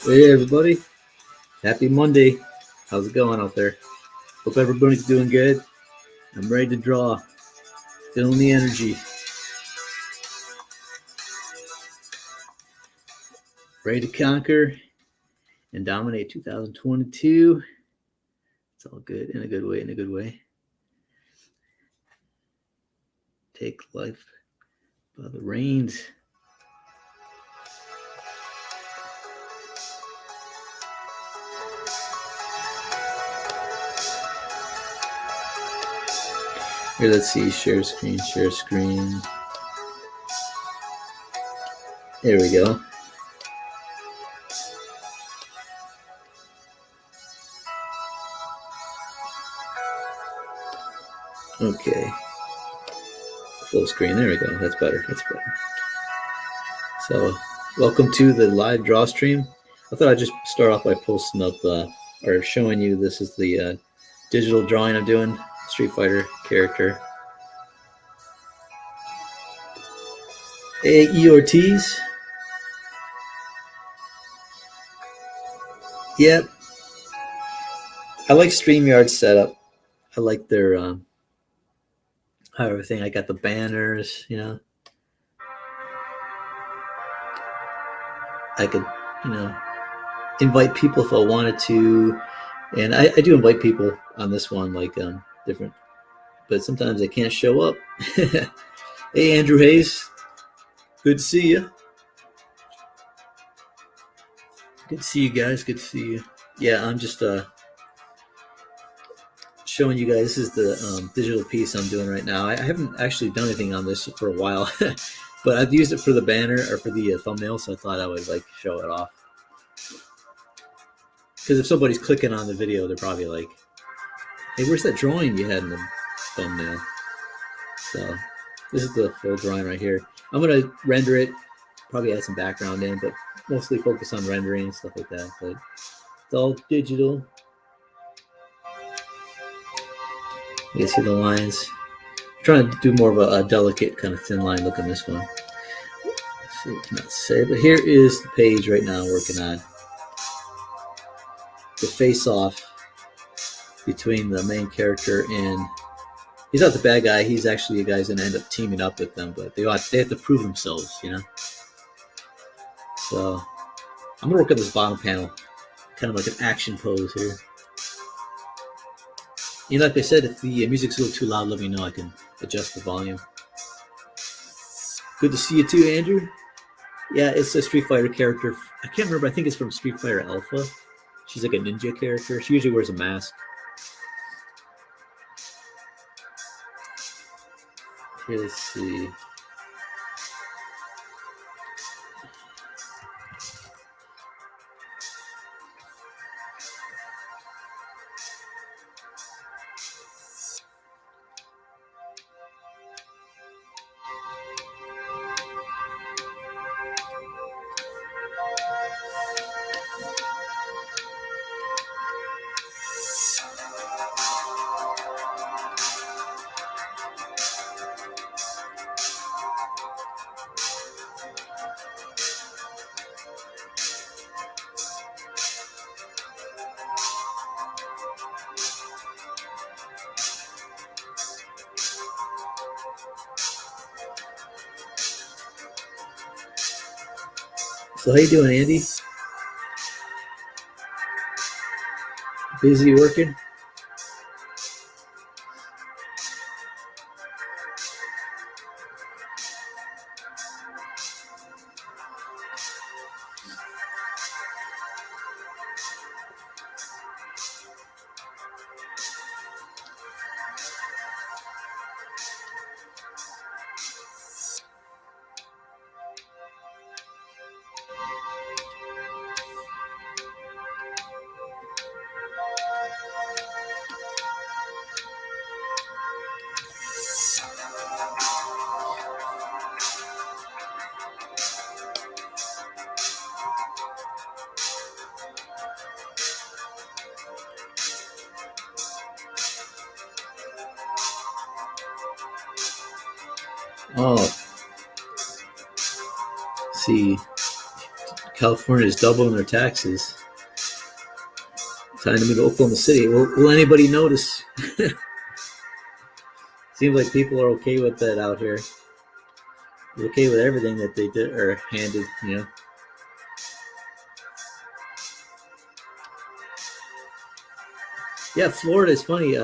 Hey everybody, happy Monday. How's it going out there? Hope everybody's doing good. I'm ready to draw. Feeling the energy. Ready to conquer and dominate 2022. It's all good in a good way. Take life by the reins. Here, let's see. Share screen. There we go. Okay. Full screen. There we go. That's better. So, welcome to the live draw stream. I thought I'd just start off by posting up or showing you this is the digital drawing I'm doing. Street Fighter character. A.E. Ortiz. Yep. I like StreamYard's setup. I like their how everything. I got the banners, I could, invite people if I wanted to. And I do invite people on this one, like different, but sometimes they can't show up. Hey, Andrew Hayes. Good to see you. Good to see you guys. Good to see you. Yeah, I'm just showing you guys. This is the digital piece I'm doing right now. I haven't actually done anything on this for a while, but I've used it for the banner or for the thumbnail, so I thought I would like show it off. Because if somebody's clicking on the video, they're probably like, hey, where's that drawing you had in the thumbnail? So this is the full drawing right here. I'm going to render it, probably add some background in, but mostly focus on rendering and stuff like that. But it's all digital. You can see the lines. I'm trying to do more of a delicate kind of thin line look on this one. Let's see what I can say, but here is the page right now I'm working on. The face-off between the main character and he's not the bad guy. He's actually a guy who's going to end up teaming up with them, but they have to prove themselves, So I'm going to work on this bottom panel, kind of like an action pose here. Like I said, if the music's a little too loud, let me know. I can adjust the volume. Good to see you too, Andrew. Yeah, it's a Street Fighter character. I can't remember. I think it's from Street Fighter Alpha. She's like a ninja character. She usually wears a mask. Here, let's see. So how you doing, Andy? Busy working? Oh, see, California is doubling their taxes. Time to move to Oklahoma City. Will anybody notice? Seems like people are okay with that out here. They're okay with everything that they did or handed, you know. Yeah, Florida is funny.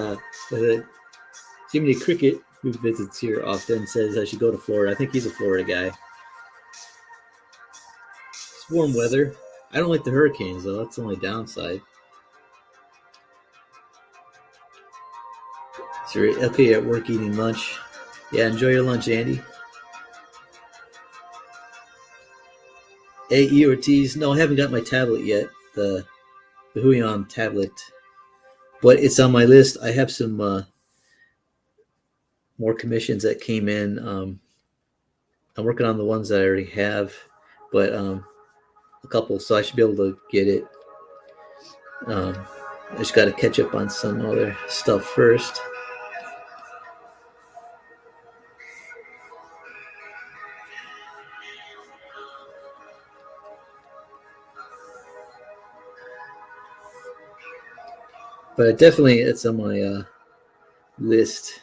Jiminy Cricket, who visits here often, says I should go to Florida. I think he's a Florida guy. It's warm weather. I don't like the hurricanes, though. That's the only downside. So, okay, you're at work eating lunch. Yeah, enjoy your lunch, Andy. A.E. Ortiz. No, I haven't got my tablet yet. The Huion tablet. But it's on my list. I have some more commissions that came in. I'm working on the ones that I already have, but a couple, so I should be able to get it. I just got to catch up on some other stuff first. But definitely, it's on my list.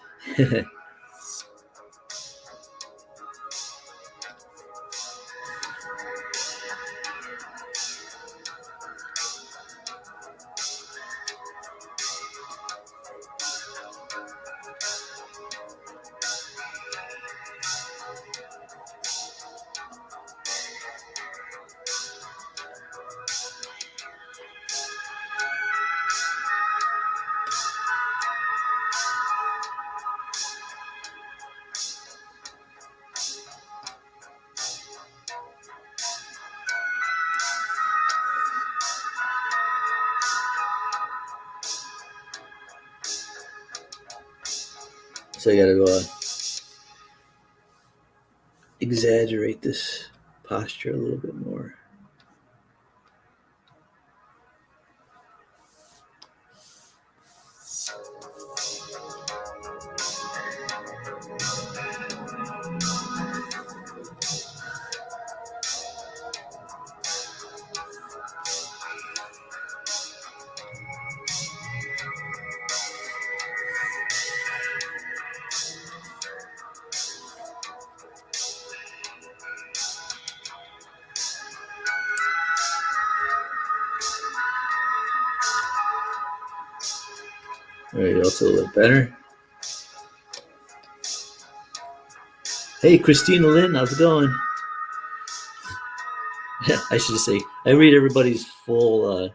So I got to exaggerate this posture a little bit more. There you go, it's a little bit better. Hey, Christina Lynn, how's it going? I should just say, I read everybody's full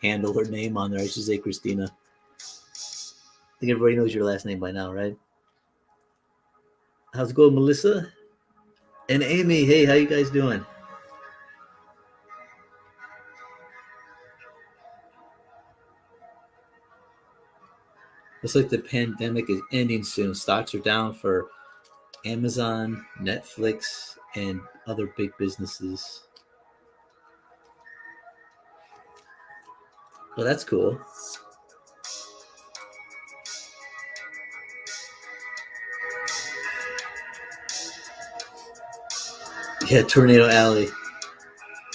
handle or name on there. I should say Christina. I think everybody knows your last name by now, right? How's it going, Melissa? And Amy, hey, how you guys doing? Looks like the pandemic is ending soon. Stocks are down for Amazon, Netflix, and other big businesses. Well, that's cool. Yeah, Tornado Alley.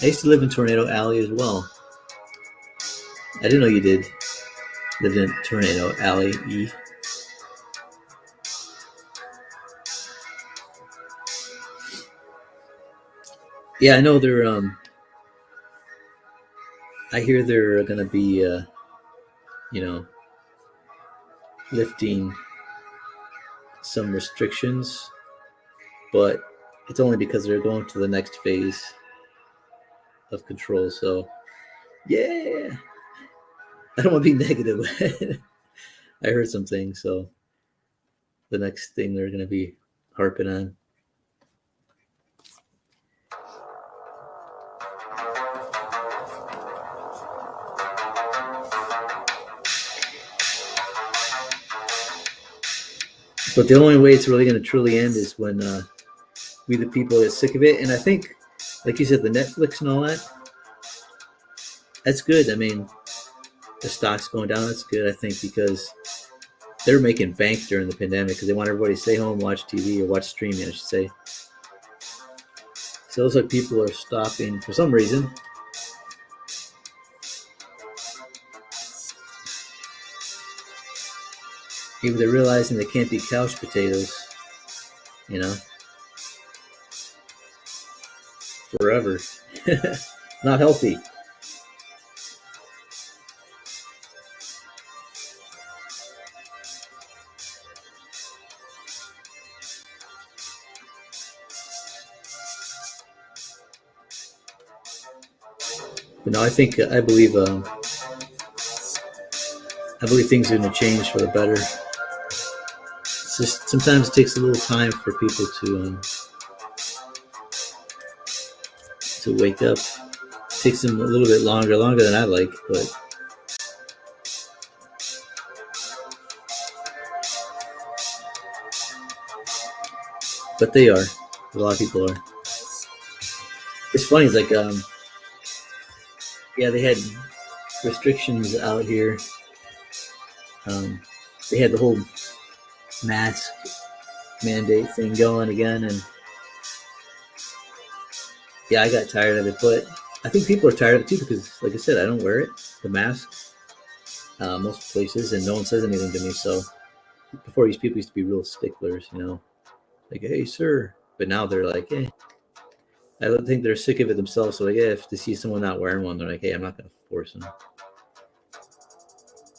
I used to live in Tornado Alley as well. I didn't know you did live in Tornado Alley. Yeah, I know they're. I hear they're going to be, lifting some restrictions, but it's only because they're going to the next phase of control. So, yeah, I don't want to be negative. I heard some things, so the next thing they're going to be harping on. But the only way it's really going to truly end is when we, the people, get sick of it. And I think, like you said, the Netflix and all that, that's good. I mean, the stock's going down, that's good, I think, because they're making bank during the pandemic because they want everybody to stay home, watch TV, or watch streaming, I should say. So it looks like people are stopping for some reason. Maybe they're realizing they can't be couch potatoes, you know, forever. Not healthy. But no, I believe things are going to change for the better. It's just sometimes it takes a little time for people to wake up. It takes them a little bit longer than I like, but they are. A lot of people are. It's funny. It's like yeah, they had restrictions out here. They had the whole mask mandate thing going again, and yeah, I got tired of it. But I think people are tired of it too because, like I said, I don't wear it, the mask, most places, and no one says anything to me. So before, these people used to be real sticklers, you know, like, hey, sir. But now they're like, hey, I don't think they're sick of it themselves. So like, yeah, if they see someone not wearing one, they're like, hey, I'm not going to force them.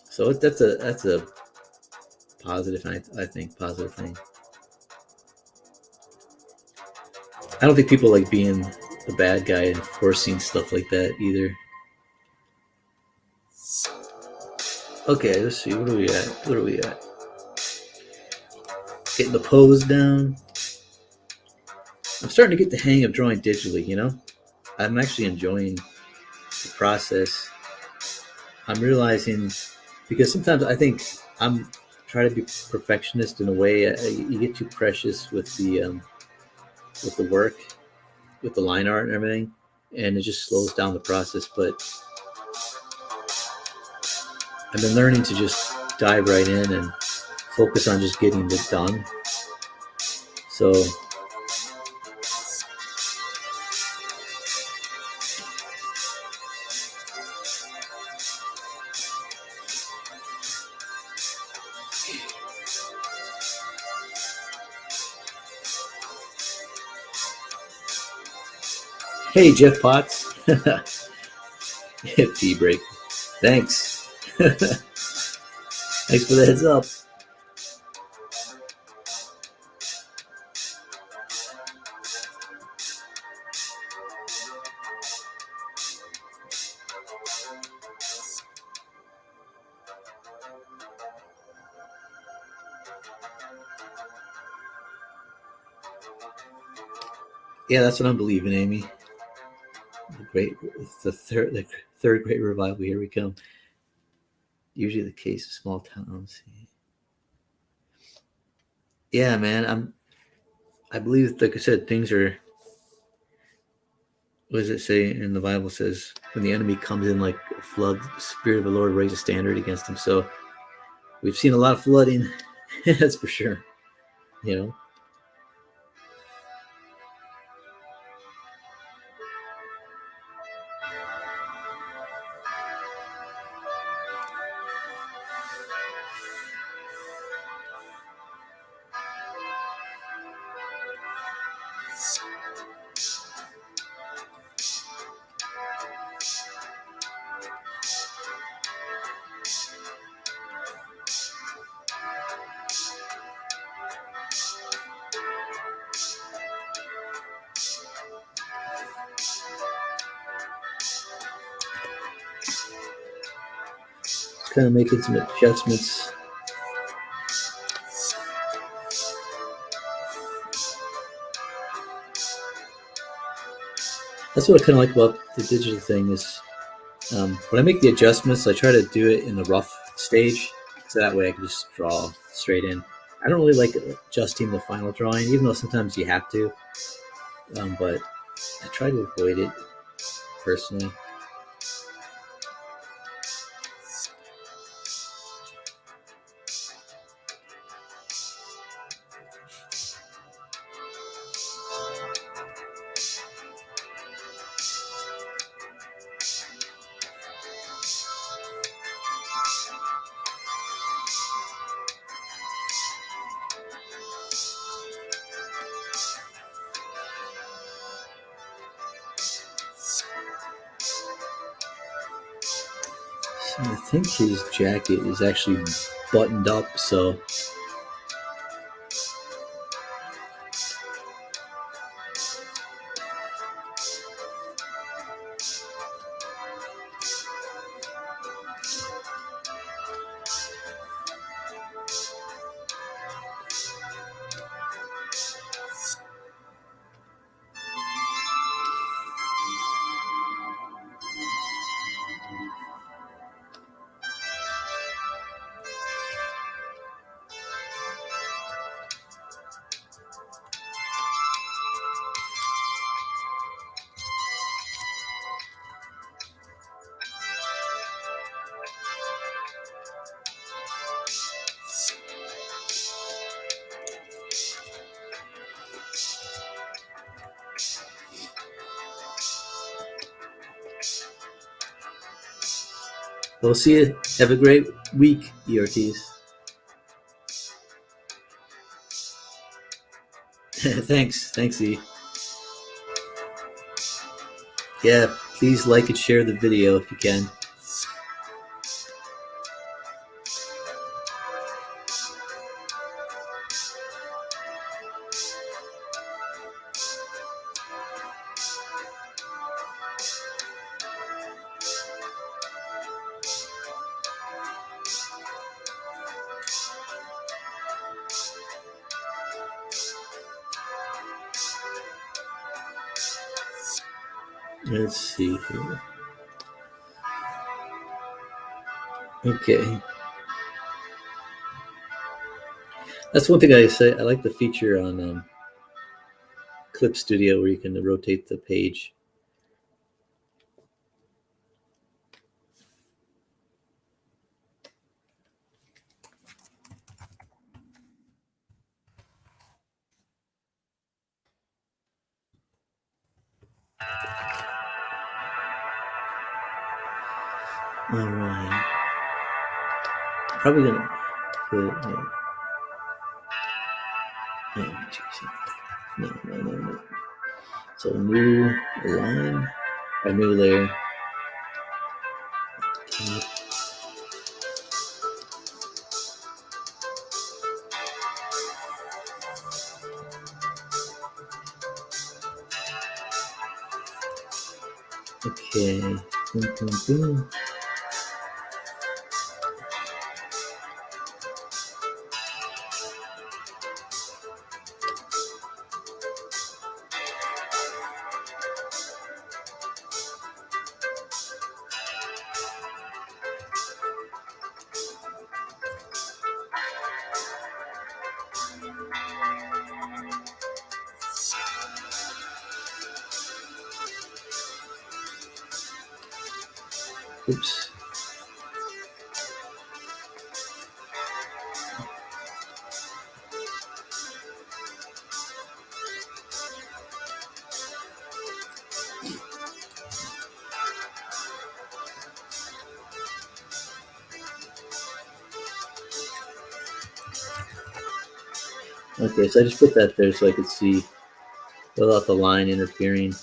So that's a positive, I think, positive thing. I don't think people like being the bad guy and forcing stuff like that either. Okay, let's see. What are we at? Getting the pose down. I'm starting to get the hang of drawing digitally, you know? I'm actually enjoying the process. I'm realizing, because sometimes I think I'm trying to be perfectionist in a way. You get too precious with the work, with the line art and everything, and it just slows down the process. But I've been learning to just dive right in and focus on just getting it done. So hey, Jeff Potts. Tea break. Thanks. Thanks for the heads up. Yeah, that's what I'm believing, Amy. The third great revival. Here we come. Usually the case of small towns. Yeah, man. I believe, like I said, things are. What does it say in the Bible? It says when the enemy comes in like a flood, the Spirit of the Lord raises a standard against him. So we've seen a lot of flooding. That's for sure. You know. Kind of making some adjustments. That's what I kind of like about the digital thing is when I make the adjustments, I try to do it in the rough stage, so that way I can just draw straight in. I don't really like adjusting the final drawing, even though sometimes you have to, but I try to avoid it personally. I think his jacket is actually buttoned up, so we'll see you. Have a great week, ERTs. Thanks, E. Yeah, please like and share the video if you can. Let's see here. Okay. That's one thing I say. I like the feature on Clip Studio where you can rotate the page. All right. Probably gonna put. Oh, geez. No. So new line, a new layer. Okay. Boom. Oops. Okay, so I just put that there so I could see without the line interfering.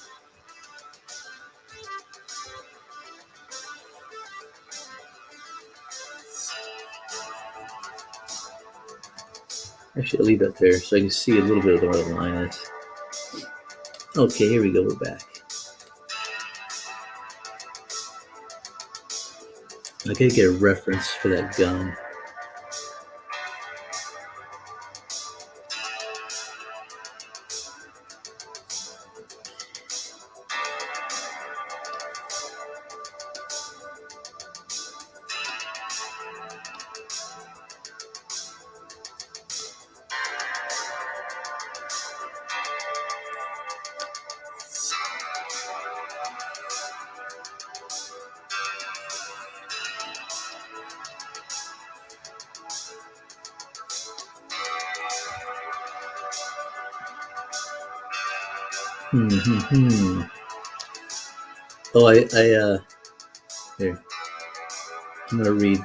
Actually, I'll leave that there so I can see a little bit of where the line is. Okay, here we go. We're back. I gotta get a reference for that gun. Oh, here. I'm gonna read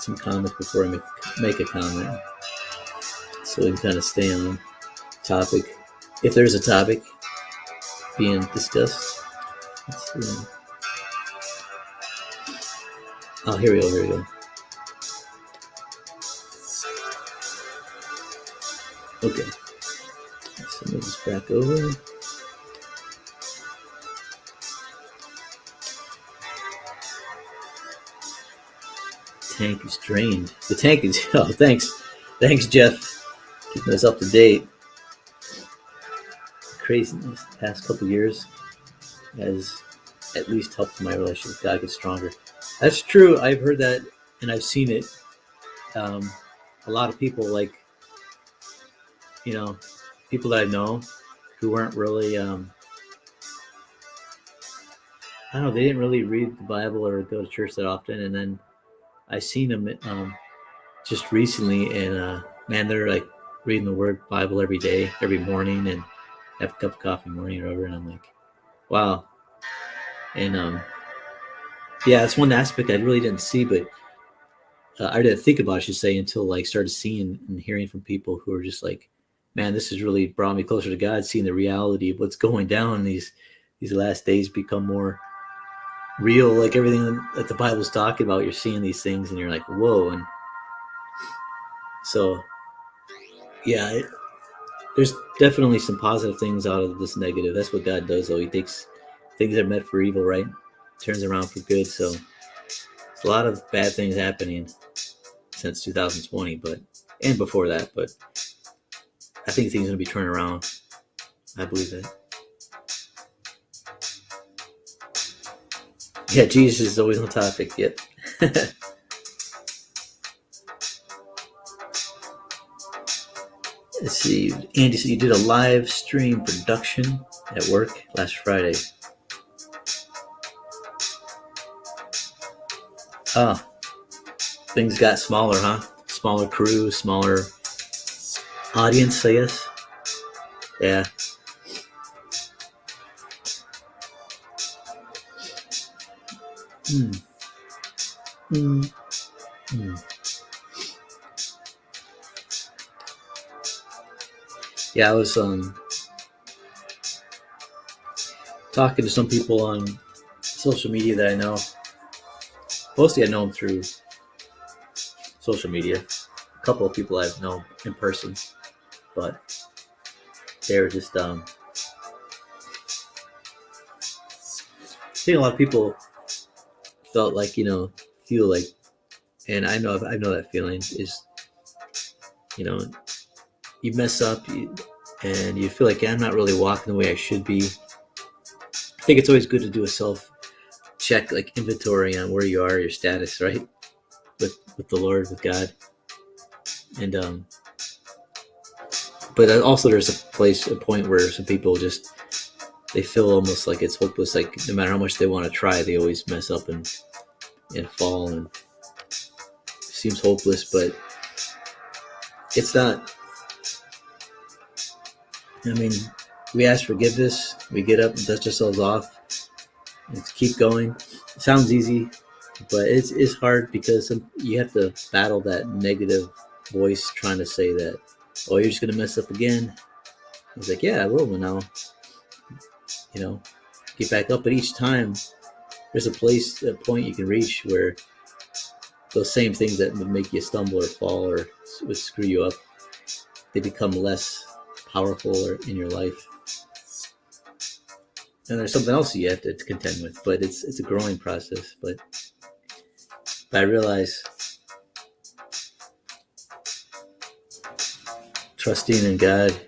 some comments before I make a comment, so we can kind of stay on topic. If there's a topic being discussed, let's see. Oh, here we go. Here we go. Okay. So move this back over. Tank is drained. The tank is. Oh, thanks, Jeff, keeping us up to date. Crazy this past couple years has at least helped my relationship with God get stronger. That's true. I've heard that and I've seen it. A lot of people, like, people that I know who weren't really, I don't know, they didn't really read the Bible or go to church that often. And then I seen them just recently, and man, they're like reading the Word Bible every day, every morning, and have a cup of coffee morning or whatever. And I'm like, wow. And yeah, that's one aspect I really didn't see, but I didn't think about, I should say, until like started seeing and hearing from people who are just like, man, this has really brought me closer to God. Seeing the reality of what's going down, these last days become more real. Like everything that the Bible's talking about, you're seeing these things, and you're like, whoa. And so, yeah, there's definitely some positive things out of this negative. That's what God does, though. He takes things that are meant for evil, right? Turns around for good. So it's a lot of bad things happening since 2020, and before that, but I think things are going to be turning around. I believe that. Yeah, Jesus is always on topic. Yep. Let's see. Andy said you did a live stream production at work last Friday. Oh, things got smaller, huh? Smaller crew, smaller audience, I guess. Yeah. Mm. Mm. Mm. Yeah, I was talking to some people on social media that I know. Mostly I know them through social media. A couple of people I've known in person, but they were just I think a lot of people felt like, feel like, and I know that feeling is, you mess up and you feel like, I'm not really walking the way I should be. I think it's always good to do a self check, like inventory on where you are, your status, right? With the Lord, with God. And but also there's a point where some people just, they feel almost like it's hopeless. Like no matter how much they want to try, they always mess up and fall, and it seems hopeless. But it's not. I mean, we ask forgiveness, we get up and dust ourselves off, and keep going. It sounds easy, but it's hard because you have to battle that negative voice trying to say that, oh, you're just gonna mess up again. It's like, yeah, I will now. Get back up. But each time, there's a point you can reach where those same things that would make you stumble or fall or would screw you up, they become less powerful in your life. And there's something else you have to contend with, but it's a growing process. But I realize trusting in God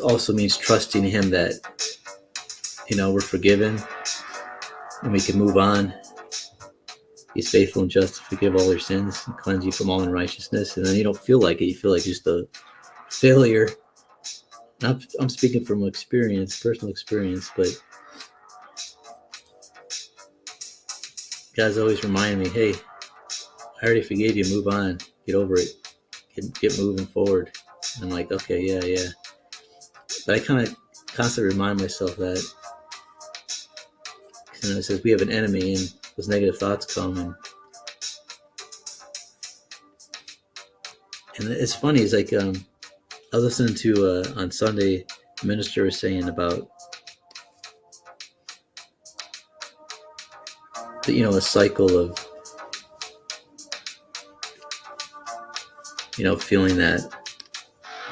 also means trusting Him that we're forgiven and we can move on. He's faithful and just to forgive all your sins and cleanse you from all unrighteousness. And then you don't feel like it. You feel like just a failure. I'm speaking from personal experience, but God's always reminding me, hey, I already forgave you. Move on. Get over it. Get moving forward. And I'm like, okay, yeah. But I kind of constantly remind myself that, it says we have an enemy, and those negative thoughts come. And it's funny. It's like I was listening to on Sunday, the minister was saying about a cycle of, feeling that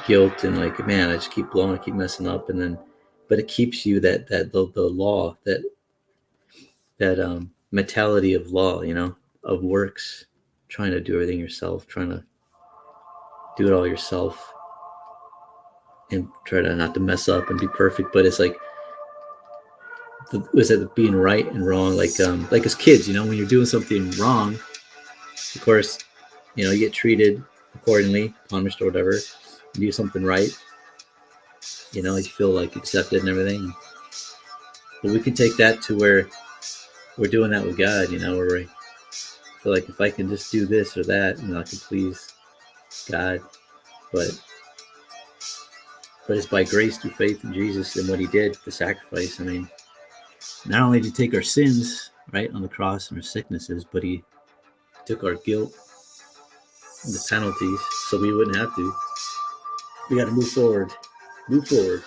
guilt and like, man, I just keep blowing, I keep messing up, and then, but it keeps you the law, that mentality of law, of works, trying to do everything yourself, trying to do it all yourself, and try to not to mess up and be perfect. But it's like, was it being right and wrong? Like as kids, when you're doing something wrong, of course, you get treated accordingly, punished or whatever. You do something right, you feel like accepted and everything. But we can take that to where we're doing that with God, where we feel like if I can just do this or that, I can please God. But it's by grace through faith in Jesus and what he did, the sacrifice. I mean, not only did he take our sins, right, on the cross and our sicknesses, but he took our guilt and the penalties so we wouldn't have to. We got to move forward. Move forward.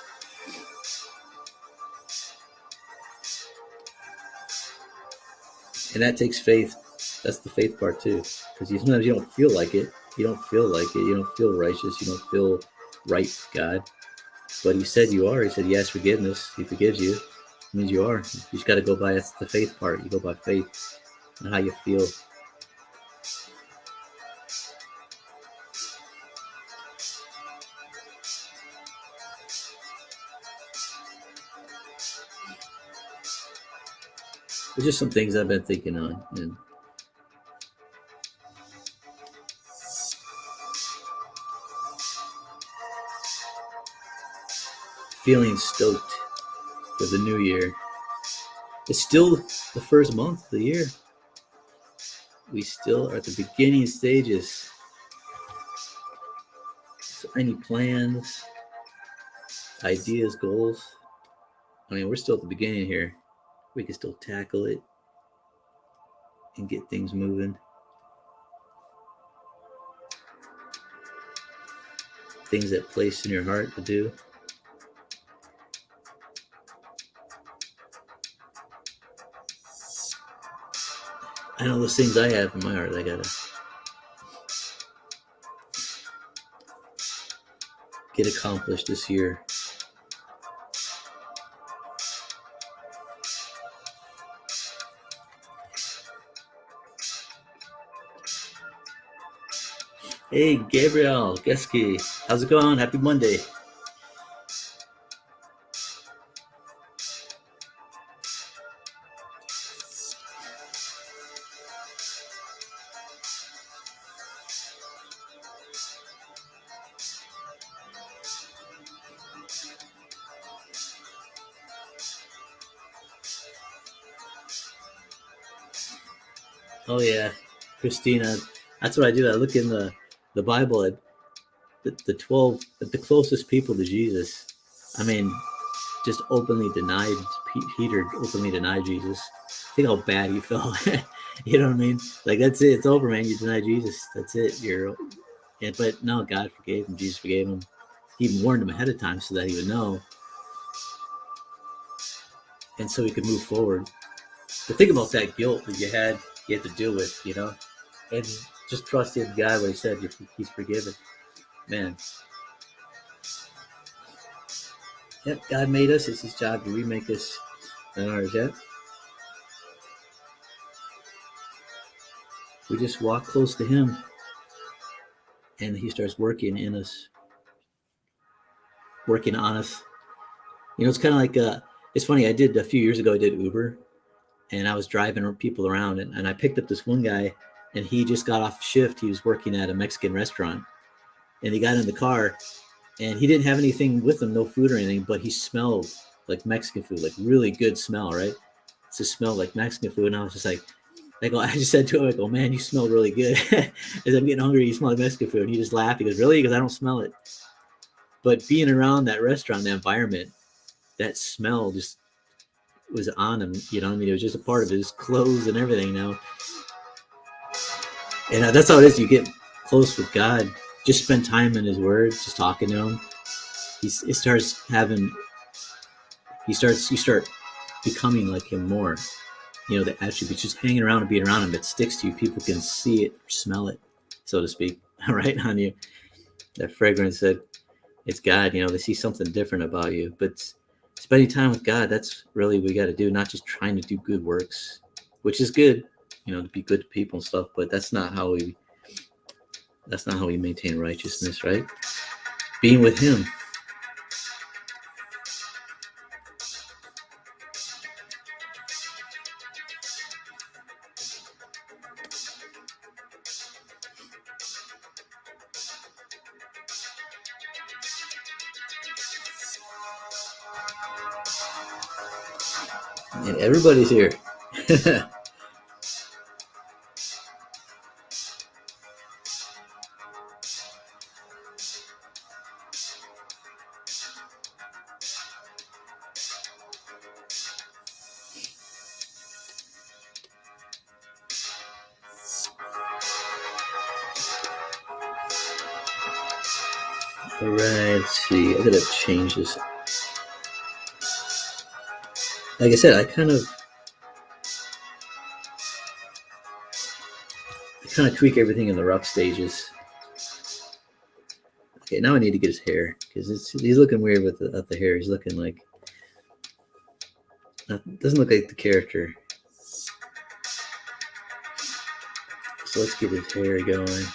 And that takes faith. That's the faith part too. Because sometimes you don't feel like it. You don't feel like it. You don't feel righteous. You don't feel right with God. But he said you are. He said, yes, forgiveness. He forgives you. It means you are. You just got to go by, that's the faith part. You go by faith and how you feel. There's just some things I've been thinking on. And feeling stoked for the new year. It's still the first month of the year. We still are at the beginning stages. So any plans, ideas, goals? I mean, we're still at the beginning here. We can still tackle it and get things moving. Things that place in your heart to do. I know those things I have in my heart I gotta get accomplished this year. Hey, Gabriel Geske, how's it going? Happy Monday. Oh yeah, Christina. That's what I do. I look in the Bible at the 12, the closest people to Jesus. I mean, just openly denied. Peter openly denied Jesus. Think how bad he felt. You know what I mean? Like, that's it. It's over, man. You deny Jesus. That's it. But no, God forgave him. Jesus forgave him. He even warned him ahead of time so that he would know, and so he could move forward. But think about that guilt that you had to deal with, and just trust in God what he said. He's forgiven, man. Yep, God made us. It's his job to remake us than ours. Yep. We just walk close to him, and he starts working in us, working on us. It's kind of like, it's funny. I did a few years ago, I did Uber, and I was driving people around, and I picked up this one guy, and he just got off shift. He was working at a Mexican restaurant, and he got in the car, and he didn't have anything with him, no food or anything, but he smelled like Mexican food, like really good smell, right? It just smelled like Mexican food, and I was just like, I just said to him, I go, man, you smell really good. As I'm getting hungry, you smell like Mexican food. And he just laughed. He goes, really? He goes, I don't smell it. But being around that restaurant, that environment, that smell just was on him. It was just a part of his clothes and everything now. And that's how it is. You get close with God. Just spend time in his word, just talking to him. You start becoming like him more. the attributes, just hanging around and being around them, it sticks to you. People can see it or smell it, so to speak, right on you. That fragrance that it's God, they see something different about you. But spending time with God, that's really what we got to do, not just trying to do good works, which is good, to be good to people and stuff, but that's not how we maintain righteousness, right? Being with him. And everybody's here. All right, let's see. I gotta change this. Like I said, I kind of tweak everything in the rough stages. Okay, now I need to get his hair because he's looking weird with the hair. He's looking like doesn't look like the character. So let's get his hair going.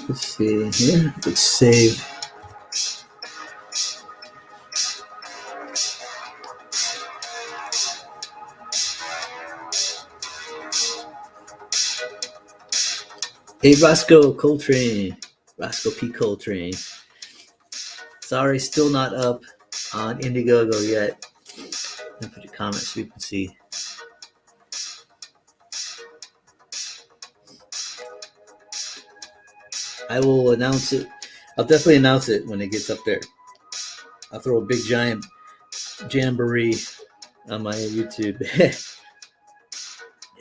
Let's see here. Let's save. Hey, Roscoe Coltrane. Roscoe P. Coltrane. Sorry, still not up on Indiegogo yet. I'll put your comments so you can see. I will announce it. I'll definitely announce it when it gets up there. I'll throw a big giant jamboree on my YouTube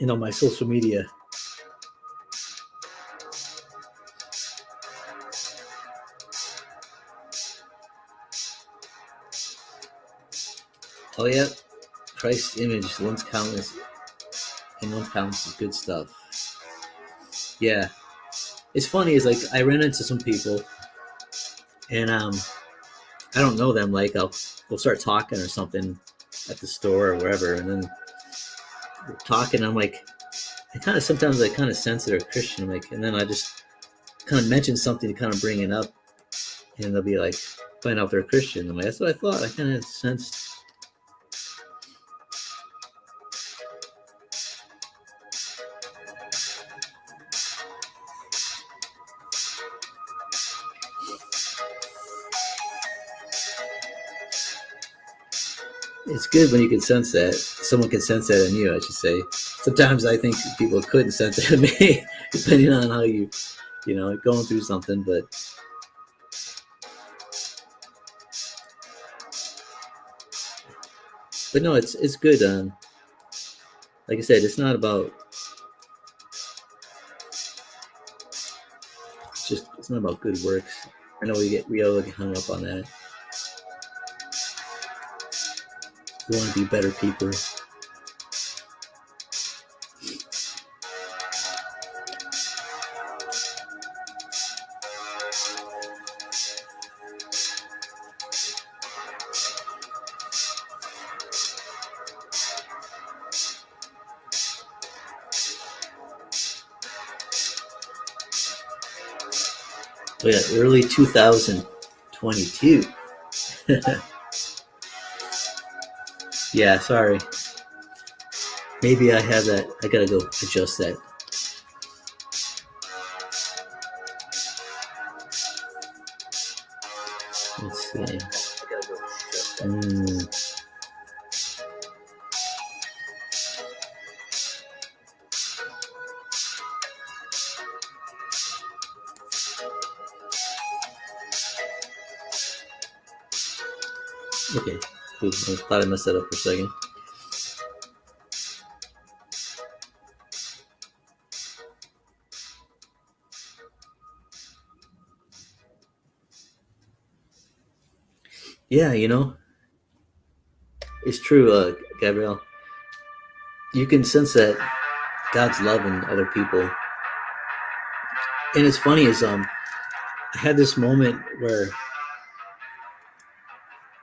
and on my social media. Oh yeah, Christ's image, one's countless, and one's countless is good stuff. Yeah, it's funny. Is like I ran into some people, and I don't know them. Like we'll start talking or something at the store or wherever, and then we're talking. I'm like, sometimes I kind of sense they're a Christian. Like, and then I just kind of mention something to kind of bring it up, and they'll be like, find out they're a Christian. I'm like, that's what I thought. I kind of sensed. It's good when you can sense that. Someone can sense that in you, I should say. Sometimes I think people couldn't sense it in me, depending on how you know, going through something. But no, it's good. Like I said, it's not about it's not about good works. I know we all get hung up on that. We want to be better people. Oh yeah, early 2022. Yeah, sorry. Maybe I have that. I gotta go adjust that. Let's see. Okay. Ooh, I thought I messed that up for a second. Yeah, you know, it's true, Gabrielle. You can sense that God's love in other people. And it's funny is I had this moment where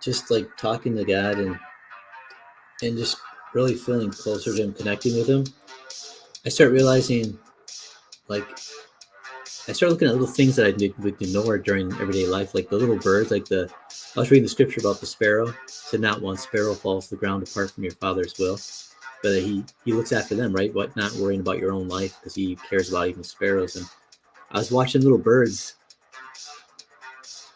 just like talking to God and just really feeling closer to him, connecting with him, I start realizing like I start looking at little things that I would ignore during everyday life, like the little birds, like I was reading the scripture about the sparrow. It said not one sparrow falls to the ground apart from your Father's will, but he looks after them, right? What, not worrying about your own life because he cares about even sparrows. And I was watching little birds.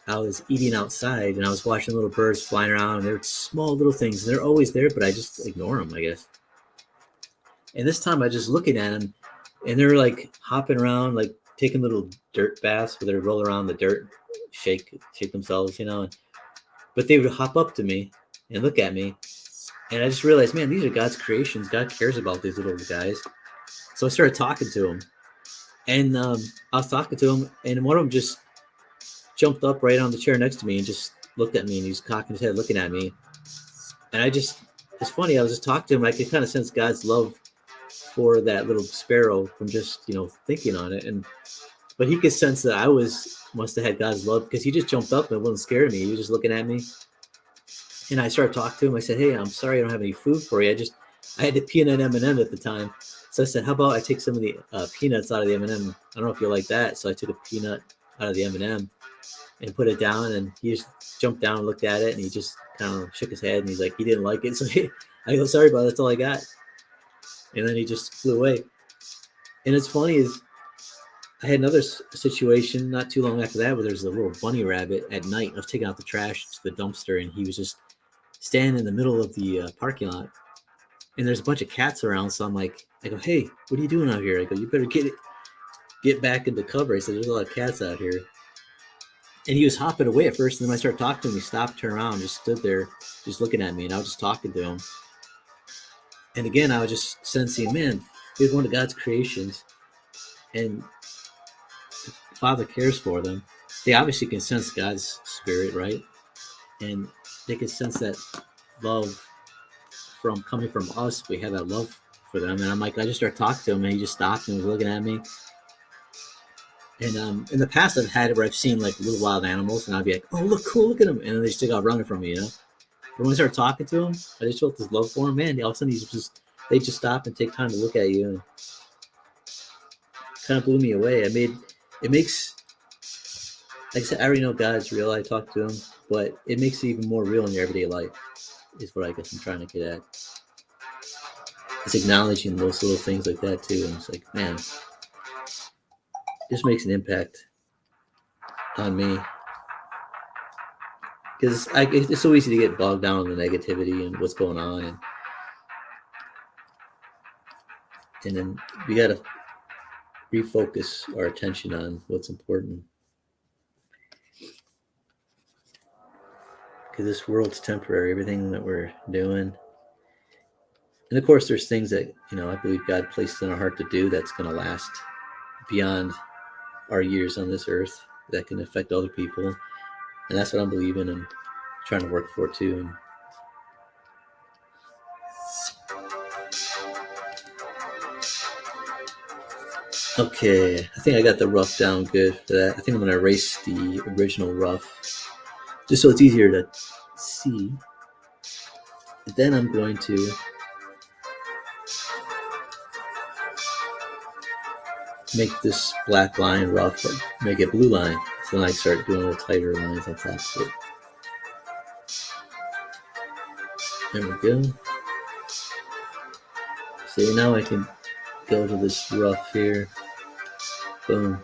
I was eating outside and I was watching little birds flying around, and they're small little things. They're always there, but I just ignore them, I guess. And this time I just looking at them, and they're like hopping around, like taking little dirt baths where they roll around the dirt, shake themselves, you know. But they would hop up to me and look at me, and I just realized, man, these are God's creations. God cares about these little guys. So I started talking to them, and I was talking to them, and one of them just jumped up right on the chair next to me and just looked at me, and he's cocking his head, looking at me, and it's funny. I was just talking to him. I could kind of sense God's love for that little sparrow from just, you know, thinking on it. But he could sense that I must have had God's love, because he just jumped up and wasn't scared of me. He was just looking at me. And I started talking to him. I said, hey, I'm sorry I don't have any food for you. I had the peanut M&M at the time. So I said, how about I take some of the peanuts out of the M&M? I don't know if you like that. So I took a peanut out of the M&M and put it down, and he just jumped down and looked at it, and he just kind of shook his head, and he's like, he didn't like it. So I go, sorry, but that's all I got. And then he just flew away. And it's funny is I had another situation not too long after that where there's a little bunny rabbit at night. I was taking out the trash to the dumpster, and he was just standing in the middle of the parking lot. And there's a bunch of cats around, so I go, hey, what are you doing out here? I go, you better get back into cover. I said, there's a lot of cats out here. And he was hopping away at first, and then I started talking to him. He stopped, turned around, just stood there, just looking at me, and I was just talking to him. And again, I was just sensing, man, he's one of God's creations, and the Father cares for them. They obviously can sense God's spirit, right? And they can sense that love from coming from us. We have that love for them. And I just started talking to him, and he just stopped and was looking at me. And in the past, I've had it where I've seen like little wild animals, and I'd be like, "Oh, look, cool, look at him!" And then they just take off running from me, you know. But when I started talking to him, I just felt this love for him. Man, all of a sudden they just stop and take time to look at you, and kind of blew me away. It makes, like I said, I already know God's real. I talk to him, but it makes it even more real in your everyday life. Is what I guess I'm trying to get at. It's acknowledging those little things like that too, and it's like, man, this makes an impact on me. because it's so easy to get bogged down in the negativity and what's going on, and then we got to refocus our attention on what's important, because this world's temporary, everything that we're doing. And of course there's things that, you know, I believe God placed in our heart to do that's going to last beyond our years on this earth, that can affect other people. And that's what I'm believing and trying to work for too. Okay, I think I got the rough down good for that. I think I'm going to erase the original rough just so it's easier to see. And then I'm going to make this black line rough, or make it blue line. So then I start doing little tighter lines on top of it. There we go. See, now I can go to this rough here. Boom.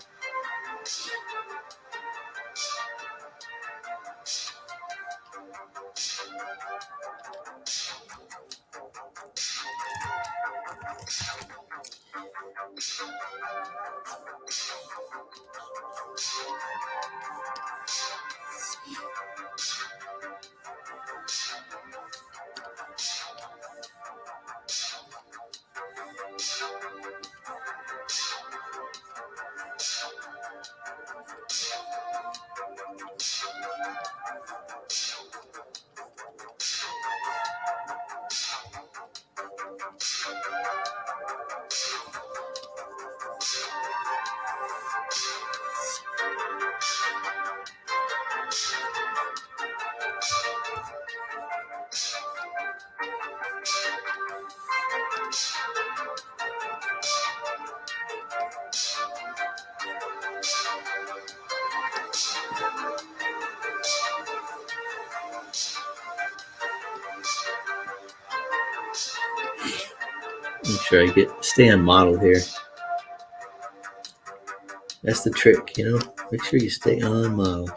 Make sure I stay on model here. That's the trick, you know? Make sure you stay on model.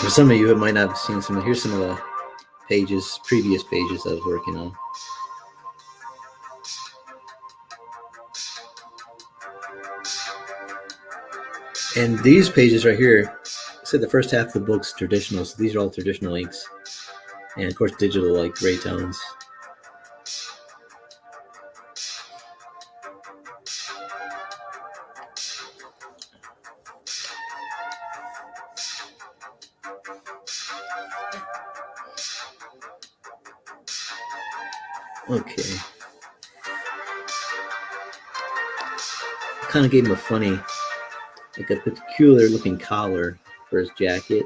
For some of you, it might not have seen some. Here's some of the pages, previous pages I was working on. And these pages right here, I said the first half of the book's traditional, so these are all traditional inks. And of course, digital, like gray tones. Okay. I kind of gave him a funny, like a peculiar looking collar for his jacket.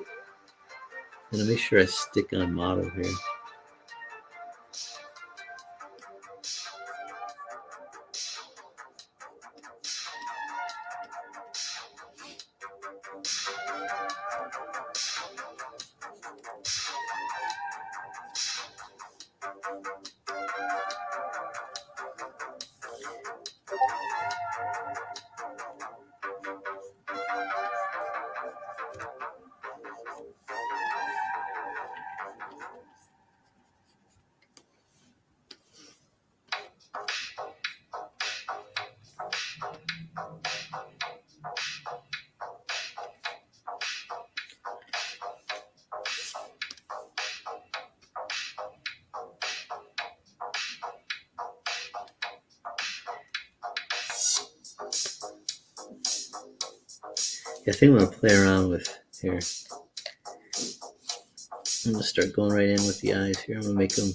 And I'll make sure I stick on model here. Yeah, I think I'm going to play around with here. I'm going to start going right in with the eyes here. I'm going to make them.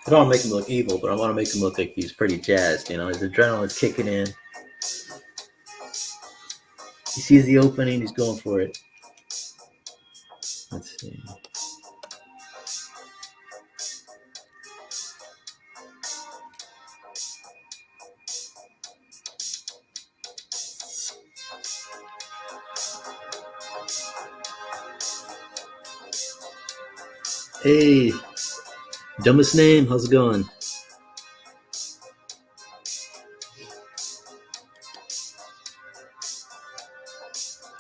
I don't want to make him look evil, but I want to make him look like he's pretty jazzed. You know, his adrenaline's kicking in. He sees the opening, he's going for it. Let's see. Hey, dumbest name, how's it going?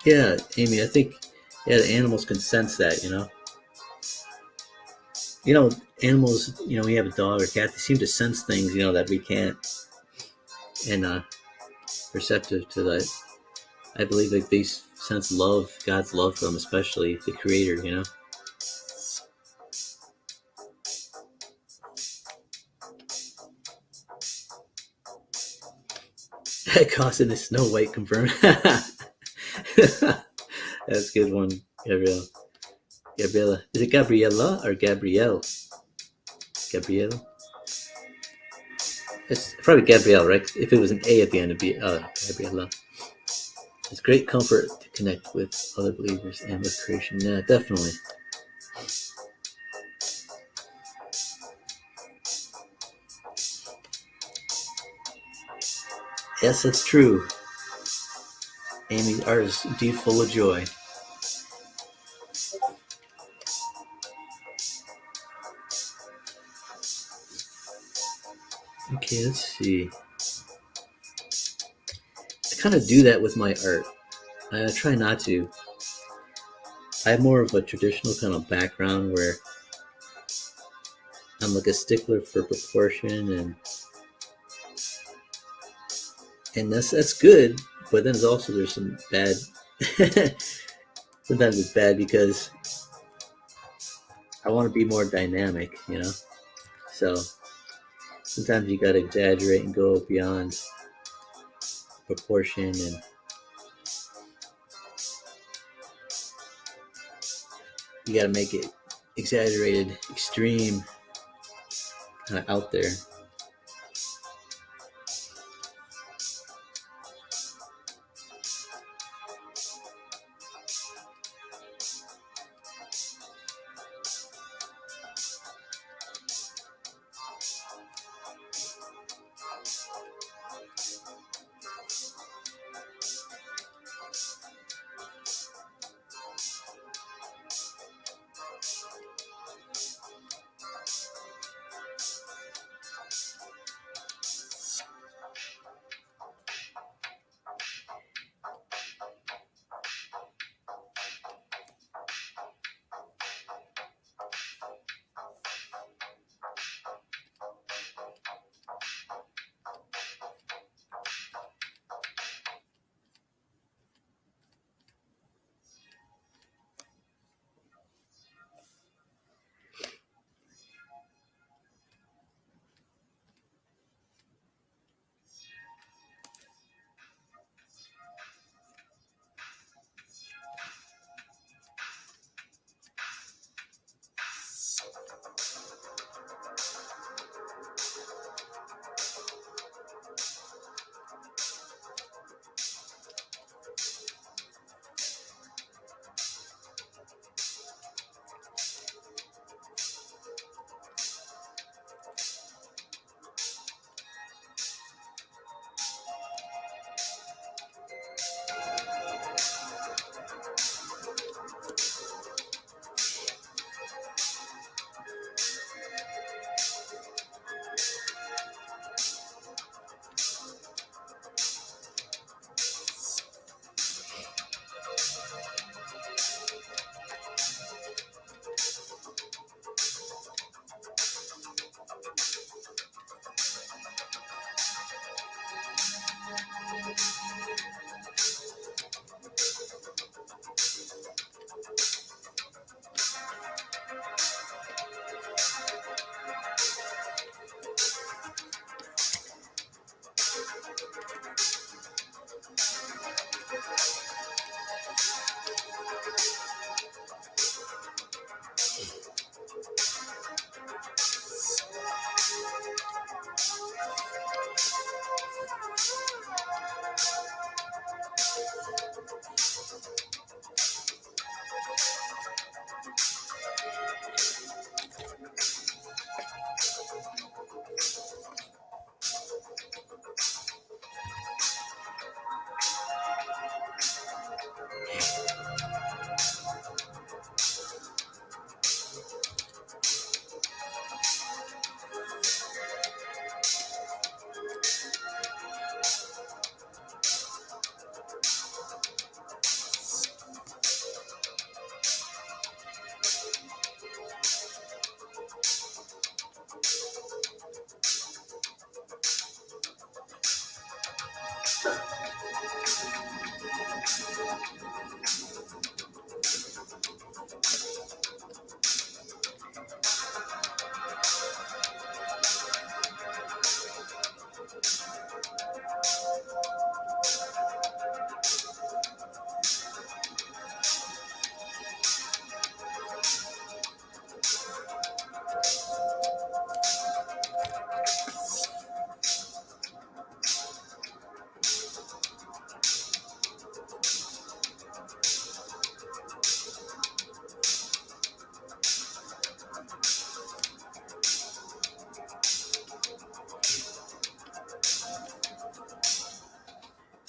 Yeah, Amy, I think the animals can sense that, you know. You know, animals, you know, we have a dog or cat, they seem to sense things, you know, that we can't. And perceptive to that. I believe like they sense love, God's love for them, especially the creator, you know. Costing is Snow White confirmed. That's a good one, Gabrielle. Gabriella. Is it Gabriella or Gabrielle? Gabrielle? It's probably Gabrielle, right? If it was an A at the end, it'd be Gabriella. It's great comfort to connect with other believers and with creation. Yeah, definitely. Yes, that's true. Amy's art is indeed full of joy. Okay, let's see. I kind of do that with my art. I try not to. I have more of a traditional kind of background where I'm like a stickler for proportion and that's good, but then there's some bad. Sometimes it's bad because I want to be more dynamic, you know. So sometimes you got to exaggerate and go beyond proportion, and you got to make it exaggerated, extreme, kind of out there.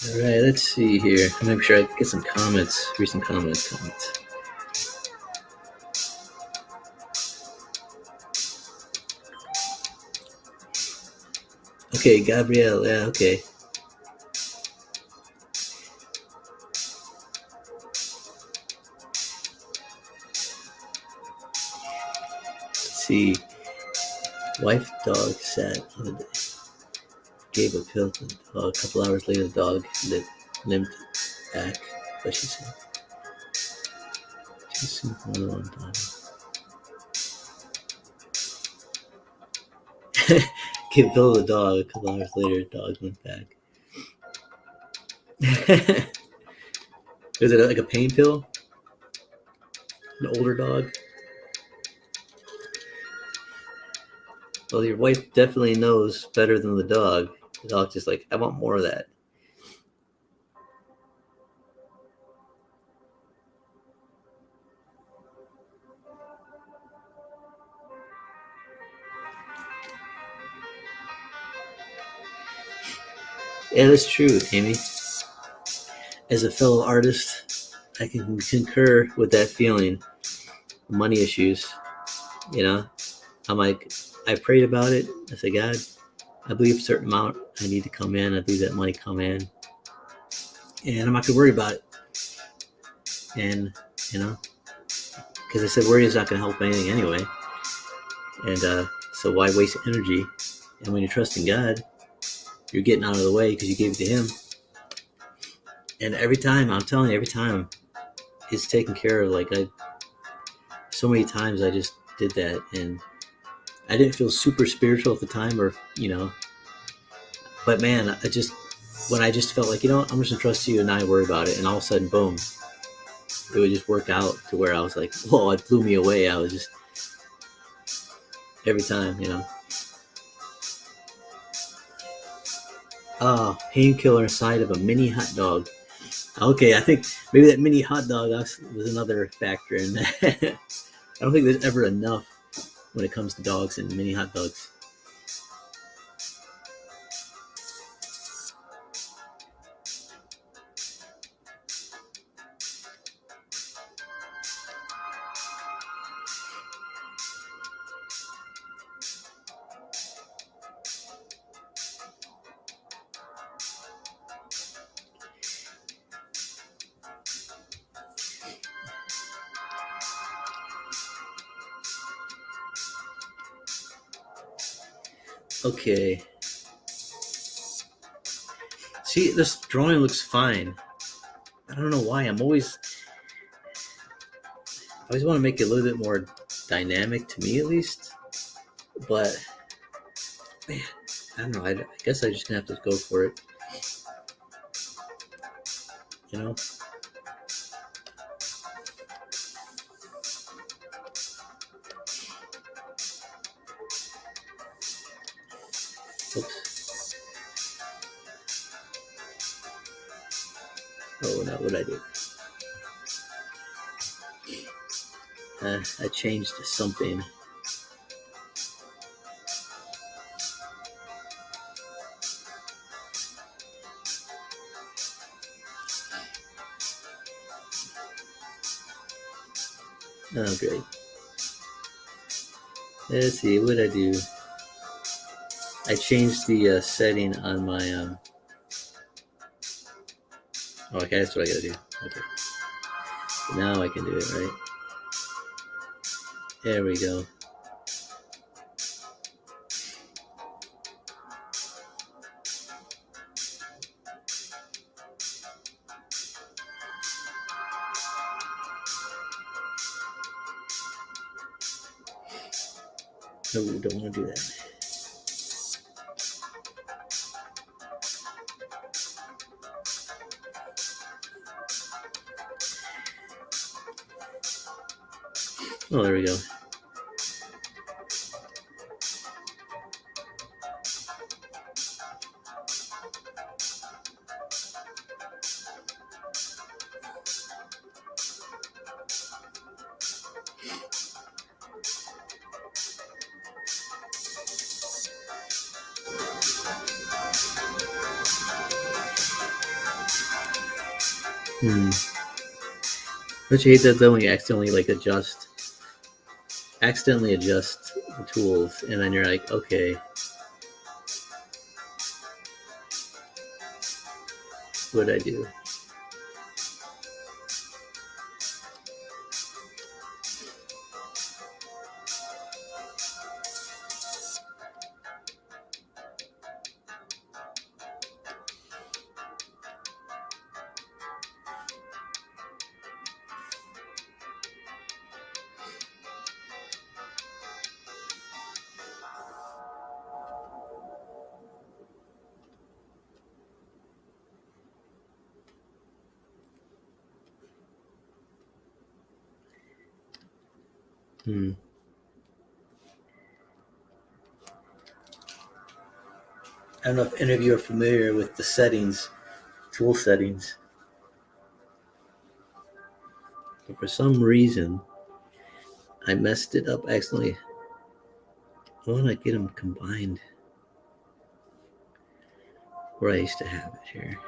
All right, let's see here. Make sure I get some comments. Recent comments. Okay, Gabrielle. Yeah, okay. Let's see. Wife, dog sat on the day. Gave a pill to the dog. A couple hours later, the dog limped back. What she said. Too soon for more than one time. Gave a pill to the dog. A couple hours later, the dog went back. Is it like a pain pill? An older dog? Well, your wife definitely knows better than the dog. The dog's just like, I want more of that. Yeah, that's true, Amy. As a fellow artist, I can concur with that feeling. Money issues, you know? I'm like, I prayed about it. I said, God, I believe a certain amount I need to come in. I believe that money come in. And I'm not going to worry about it. And, you know, because I said worry is not going to help anything anyway. And so why waste energy? And when you're trusting God, you're getting out of the way because you gave it to Him. And every time, I'm telling you, every time it's taken care of. Like, so many times I just did that. And I didn't feel super spiritual at the time, or, you know, but man, when I just felt like, you know, I'm just gonna trust you and not worry about it. And all of a sudden, boom, it would just work out to where I was like, whoa, it blew me away. I was just, every time, you know. Painkiller inside of a mini hot dog. Okay, I think maybe that mini hot dog was another factor in that. I don't think there's ever enough when it comes to dogs and mini hot dogs. Okay. See, this drawing looks fine. I don't know why. I always want to make it a little bit more dynamic, to me at least. But man, I don't know. I guess I'm just gonna have to go for it. You know. Oops. Oh no! What did I do? I changed something. Oh, great. Let's see, what did I do? I changed the setting on my... Oh, okay, that's what I gotta do. Okay. Now I can do it, right? There we go. No, we don't want to do that. Oh, there we go. Don't you hate that though when you accidentally adjust the tools, and then you're like, okay, what did I do? I don't know if any of you are familiar with the settings, tool settings. But for some reason, I messed it up accidentally. I want to get them combined where I used to have it here.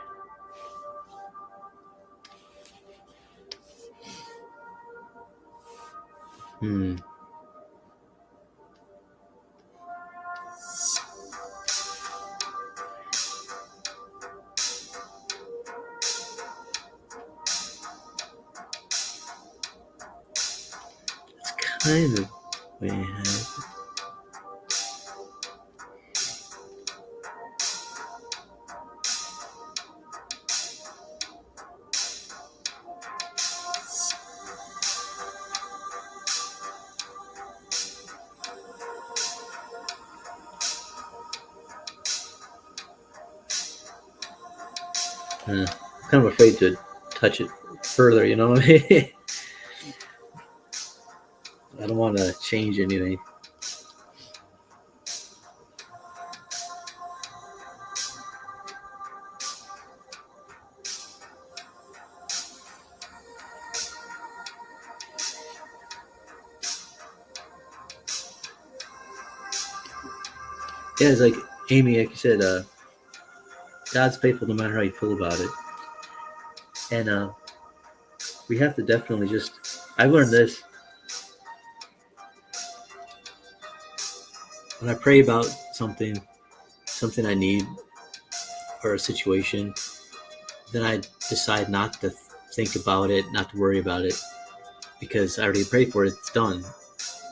Kind of way I have it. I'm kind of afraid to touch it further, you know what I mean? I don't want to change anything. Yeah, it's like Amy, like you said, God's faithful no matter how you feel about it. And we have to definitely I've learned this. When I pray about something I need, or a situation, then I decide not to think about it, not to worry about it, because I already prayed for it, it's done.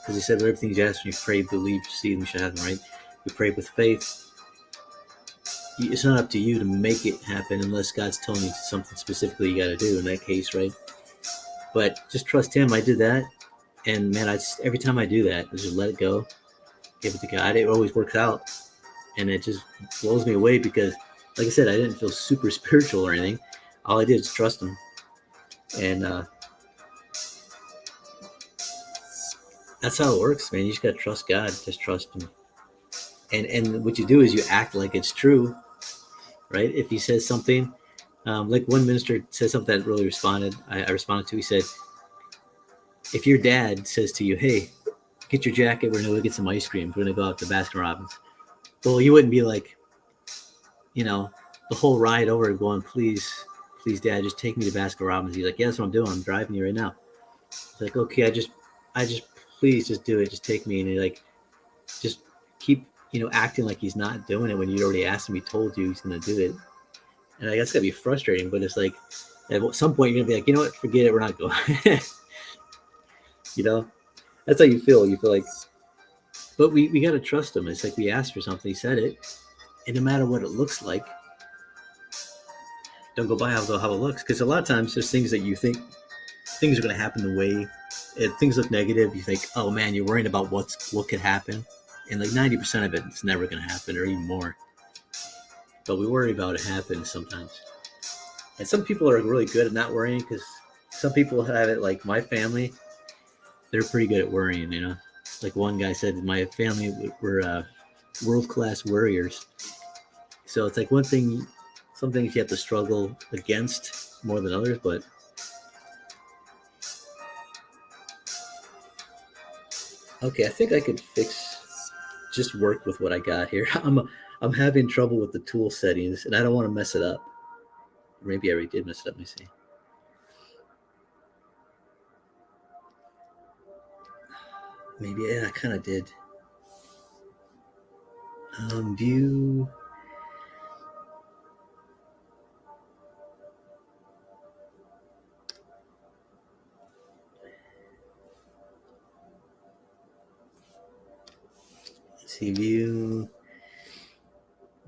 Because he said, everything you ask when you pray, believe, see, and you shall have them, right? We pray with faith. It's not up to you to make it happen unless God's telling you something specifically you got to do in that case, right? But just trust him. I did that, and man, every time I do that, I just let it go, give it to God. It always works out, and it just blows me away because, like I said, I didn't feel super spiritual or anything. All I did was trust him, and that's how it works, man. You just got to trust God. Just trust him. And what you do is you act like it's true, right? If he says something, like one minister said something that really I responded to. He said, if your dad says to you, hey, get your jacket, we're going to go get some ice cream, we're going to go out to Baskin Robbins. Well, you wouldn't be like, the whole ride over going, please, Dad, just take me to Baskin Robbins. He's like, yeah, that's what I'm doing. I'm driving you right now. It's like, okay, I just, please just do it. Just take me. And he like, just keep, acting like he's not doing it when you already asked him. He told you he's going to do it. And I guess it's got to be frustrating, but it's like, at some point you're going to be like, you know what, forget it. We're not going. That's how you feel. You feel like, but we got to trust him. It's like we asked for something. He said it. And no matter what it looks like, don't go by how it looks. Because a lot of times there's things that you think things are going to happen the way things look negative. You think, oh man, you're worried about what could happen. And like 90% of it is never going to happen, or even more. But we worry about it happening sometimes. And some people are really good at not worrying, because some people have it, like my family, they're pretty good at worrying, you know? Like one guy said, my family were world-class worriers. So it's like one thing, some things you have to struggle against more than others, but okay, I think I could just work with what I got here. I'm having trouble with the tool settings, and I don't want to mess it up. Maybe I already did mess it up. Let me see. Maybe, yeah, I kind of did. View. Let's see, view.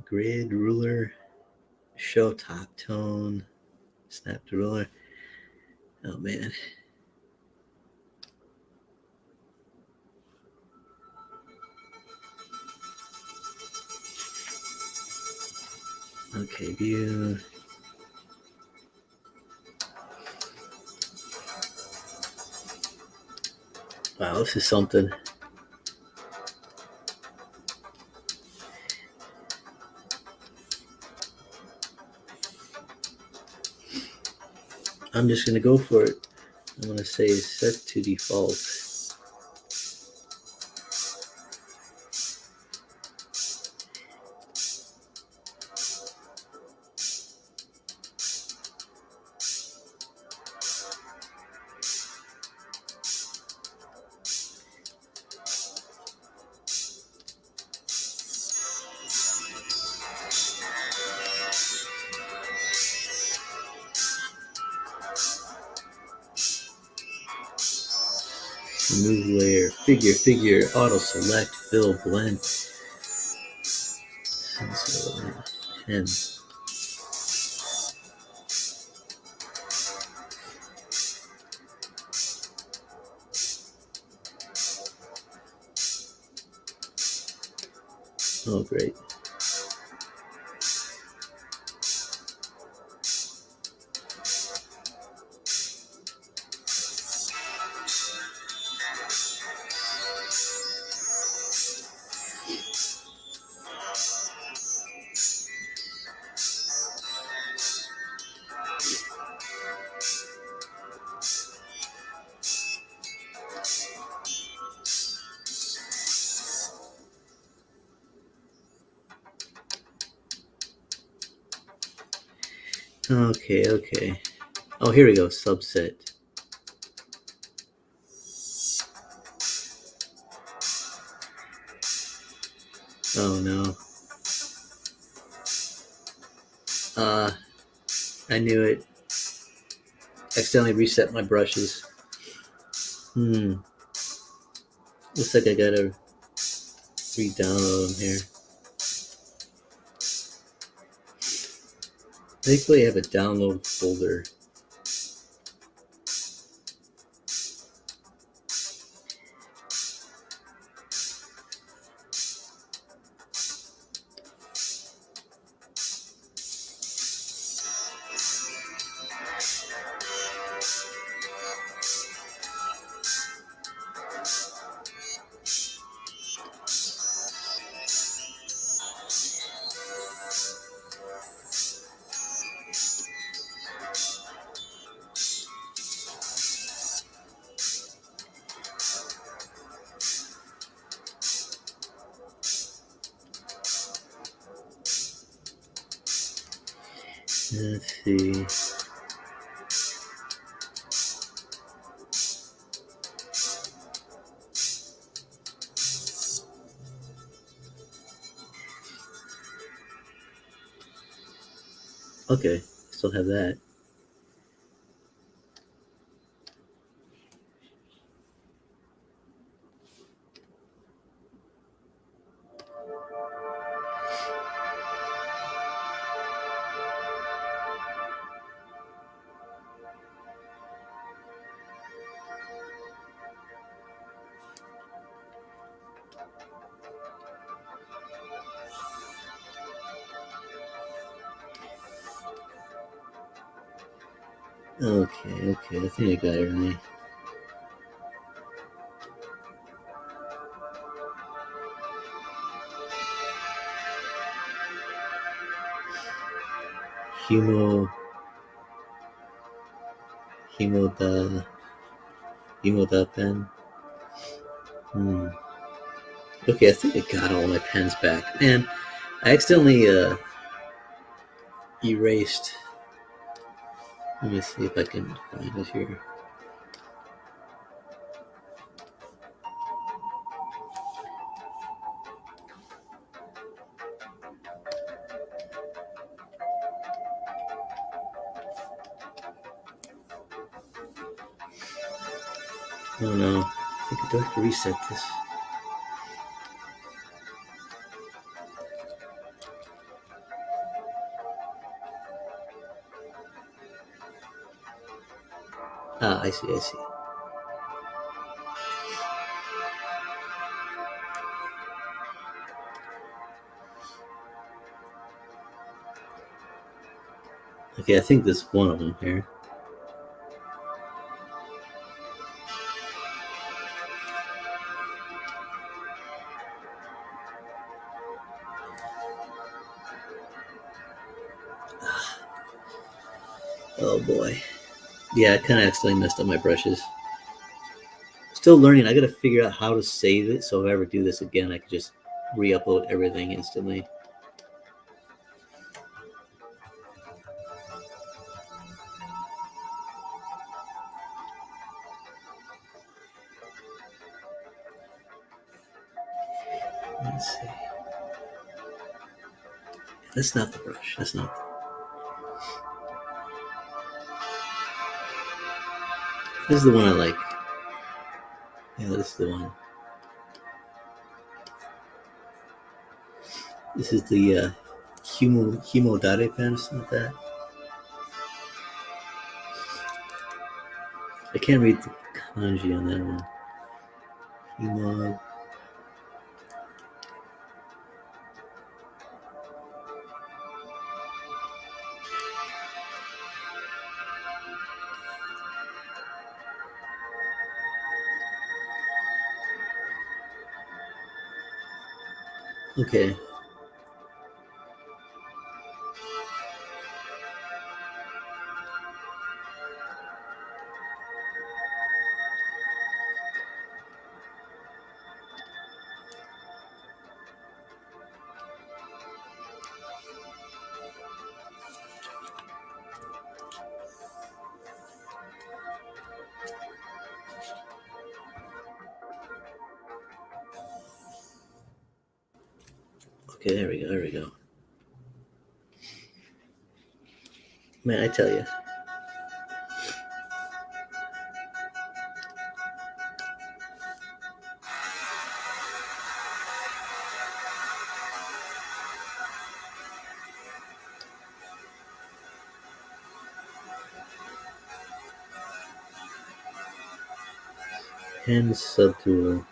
Grid, ruler. Show top tone. Snap to ruler. Oh, man. Okay, view. Wow, this is something. I'm just going to go for it. I'm going to say set to default. Remove layer, figure, auto select, fill, blend. And oh, great. Okay. Oh, here we go. Subset. Oh no. I knew it. Accidentally reset my brushes. Looks like I gotta re-download them here. Thankfully, I have a download folder. Let's see. Okay, still have that. Okay, I think I got it right. Hemo, Hemoda, Hemoda pen. Okay, I think I got all my pens back. Man, I accidentally erased. Let me see if I can find it here. Oh no, I think I do have to reset this. Ah, I see. Okay, I think there's one of them here. Oh boy. Yeah, I kind of accidentally messed up my brushes. Still learning. I gotta figure out how to save it, so if I ever do this again, I can just re-upload everything instantly. Let's see. That's not the brush. That's not. This is the one I like. Yeah, this is the one. This is the Hemodare pen, something like that. I can't read the kanji on that one. Hemo. Okay. Okay, there we go. Man, I tell you. Pen subtool.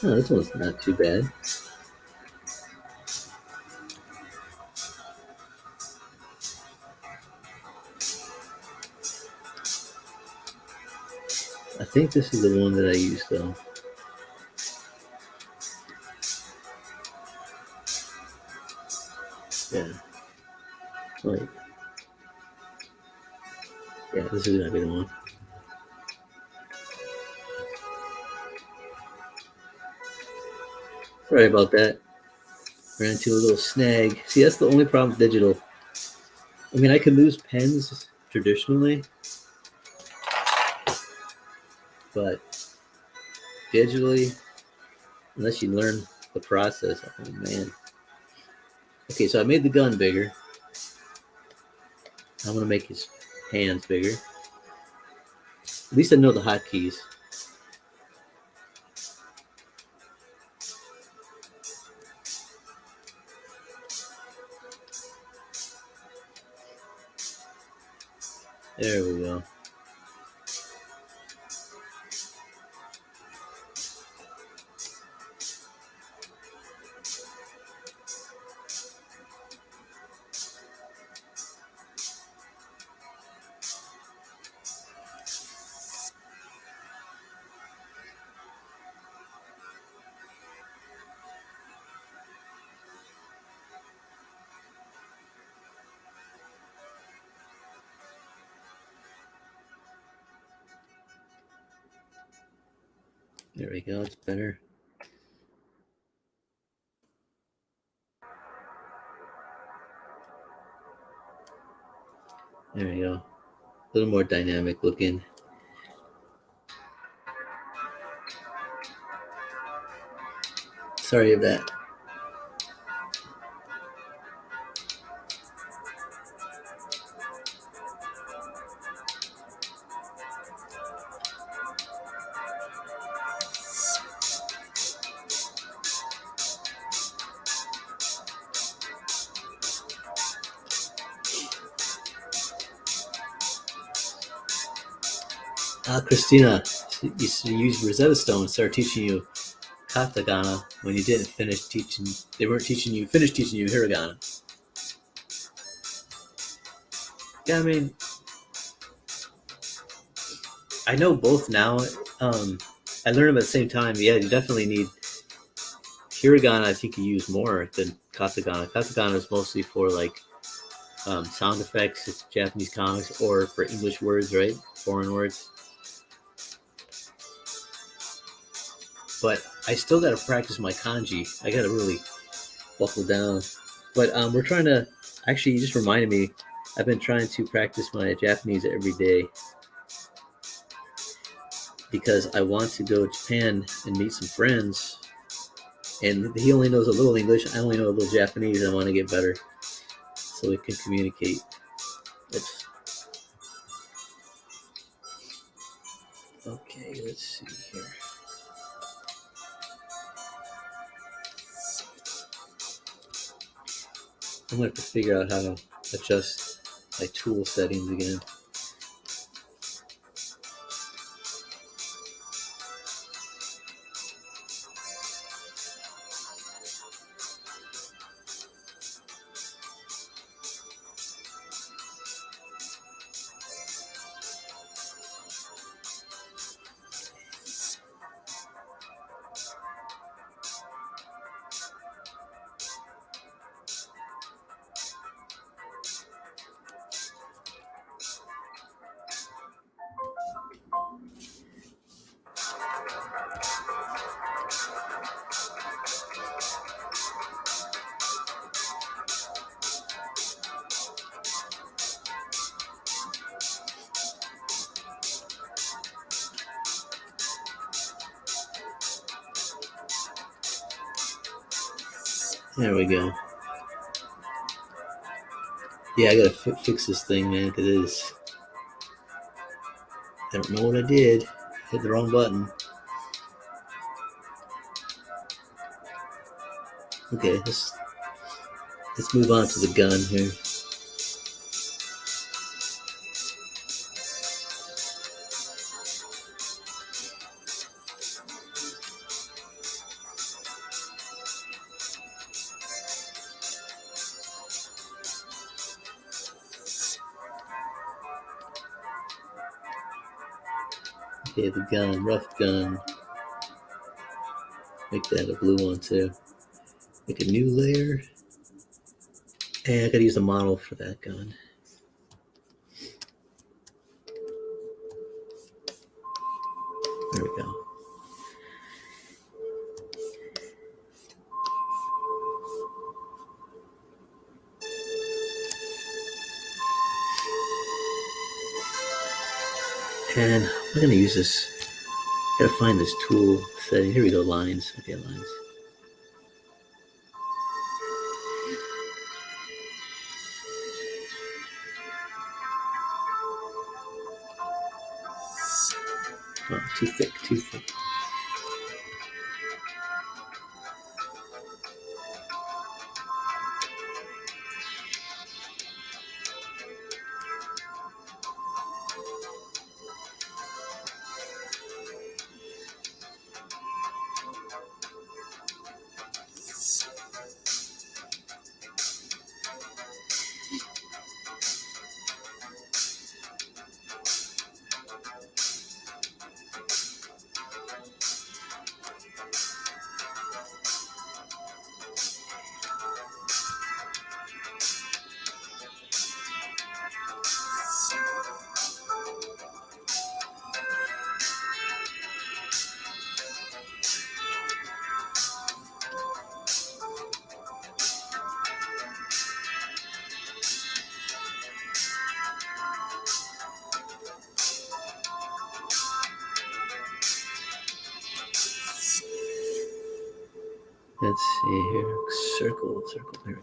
Oh, this one's not too bad. I think this is the one that I used though. Yeah. Wait. Yeah, this is gonna be the one. Sorry about that. Ran into a little snag. See, that's the only problem with digital. I mean, I can lose pens traditionally, but digitally, unless you learn the process, oh man. Okay, so I made the gun bigger. I'm gonna make his hands bigger. At least I know the hotkeys. There we go. There we go. It's better. There we go. A little more dynamic looking. Sorry of that. Christina, you use Rosetta Stone, start teaching you katakana when you didn't finish teaching. They weren't teaching you, finished teaching you hiragana. Yeah, I mean, I know both now. I learned them at the same time. Yeah, you definitely need hiragana. I think you use more than katakana. Katakana is mostly for like sound effects. It's Japanese comics or for English words, right? Foreign words. But I still got to practice my kanji. I got to really buckle down. But we're trying to. Actually, you just reminded me. I've been trying to practice my Japanese every day because I want to go to Japan and meet some friends. And he only knows a little English. I only know a little Japanese. And I want to get better so we can communicate. Oops. Okay, let's see here. I'm going to have to figure out how to adjust my tool settings again. There we go. Yeah, I gotta fix this thing, man. It is. I don't know what I did. Hit the wrong button. Okay, let's move on to the gun here. Okay, the gun, rough gun. Make that a blue one too. Make a new layer. And I gotta use a model for that gun. There we go. And we're gonna use this. Gotta find this tool setting. Here we go, lines. Okay, lines. Oh, too thick, too thick. Let's see here. Circle, circle. There we go.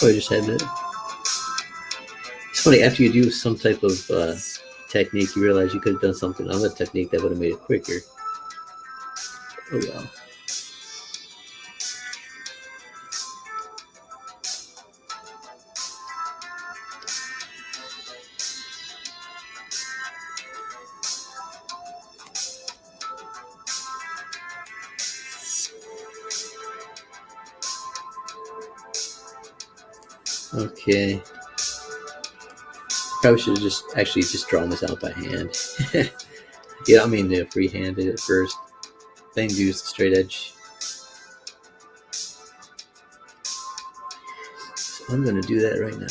Oh, I just had that. It's funny, after you do some type of technique, you realize you could have done something on the technique that would have made it quicker. Oh well. Okay. Probably should have just drawn this out by hand. Yeah, I mean, freehanded at first. Then use the straight edge. So I'm going to do that right now.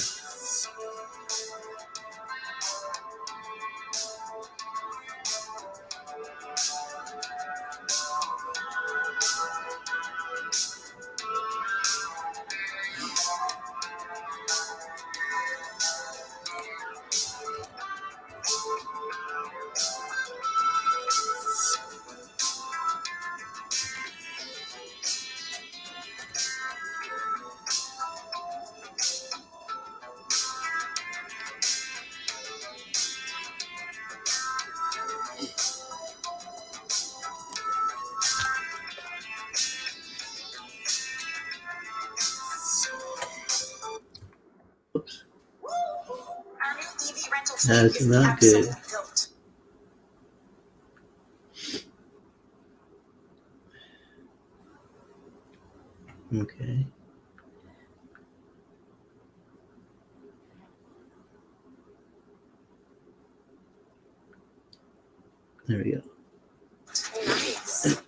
Oops. That's not good. Okay. There we go. Nice.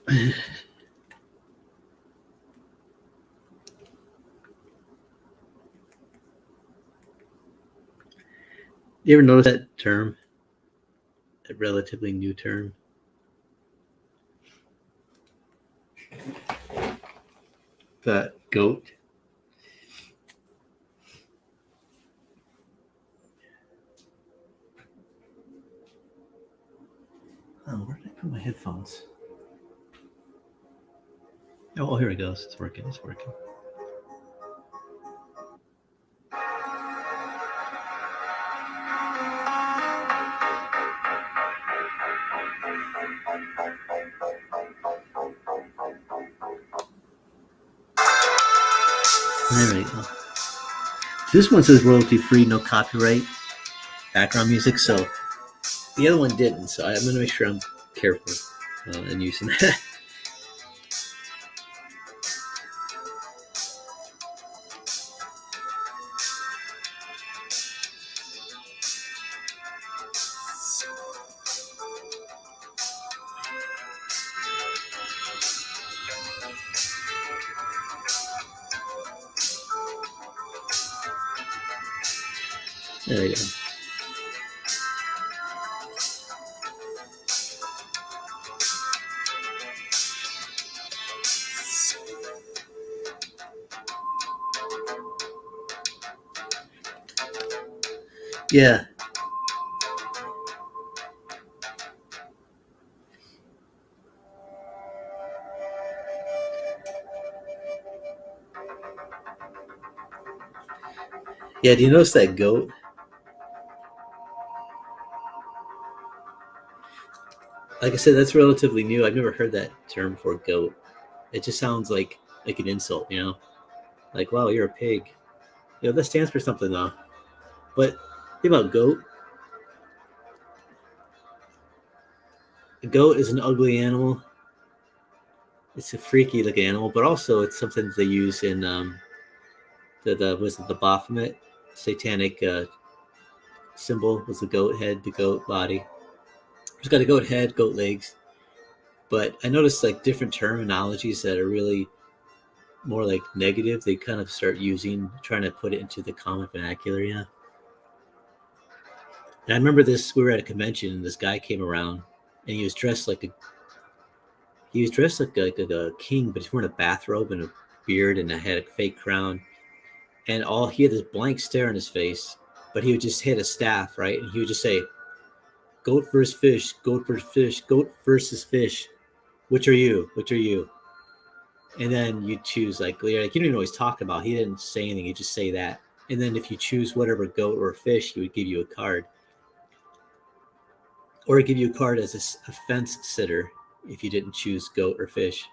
You ever notice that term? A relatively new term? The goat. headphones. Oh, here it goes. It's working. It's working. There we go. This one says royalty free, no copyright, background music. So the other one didn't. So I'm going to make sure I'm careful in using that. There we go. Yeah. Yeah, do you notice that goat? Like I said, that's relatively new. I've never heard that term before, goat. It just sounds like an insult, you know? Like, wow, you're a pig. You know, that stands for something, though. But think about goat. A goat is an ugly animal. It's a freaky looking animal, but also it's something that they use in the Baphomet satanic symbol was the goat head, the goat body. It's got a goat head, goat legs. But I noticed like different terminologies that are really more like negative. They kind of start using, trying to put it into the common vernacular, you know. And I remember this. We were at a convention, and this guy came around, and he was dressed like a a king, but he's wearing a bathrobe and a beard, and had a fake crown. And all he had this blank stare on his face, but he would just hit a staff, right? And he would just say, "Goat versus fish, goat versus fish, goat versus fish. Which are you? Which are you?" And then you choose like you don't even know what he's talking about. He didn't say anything. He just say that. And then if you choose whatever goat or fish, he would give you a card, or give you a card as a fence sitter if you didn't choose goat or fish.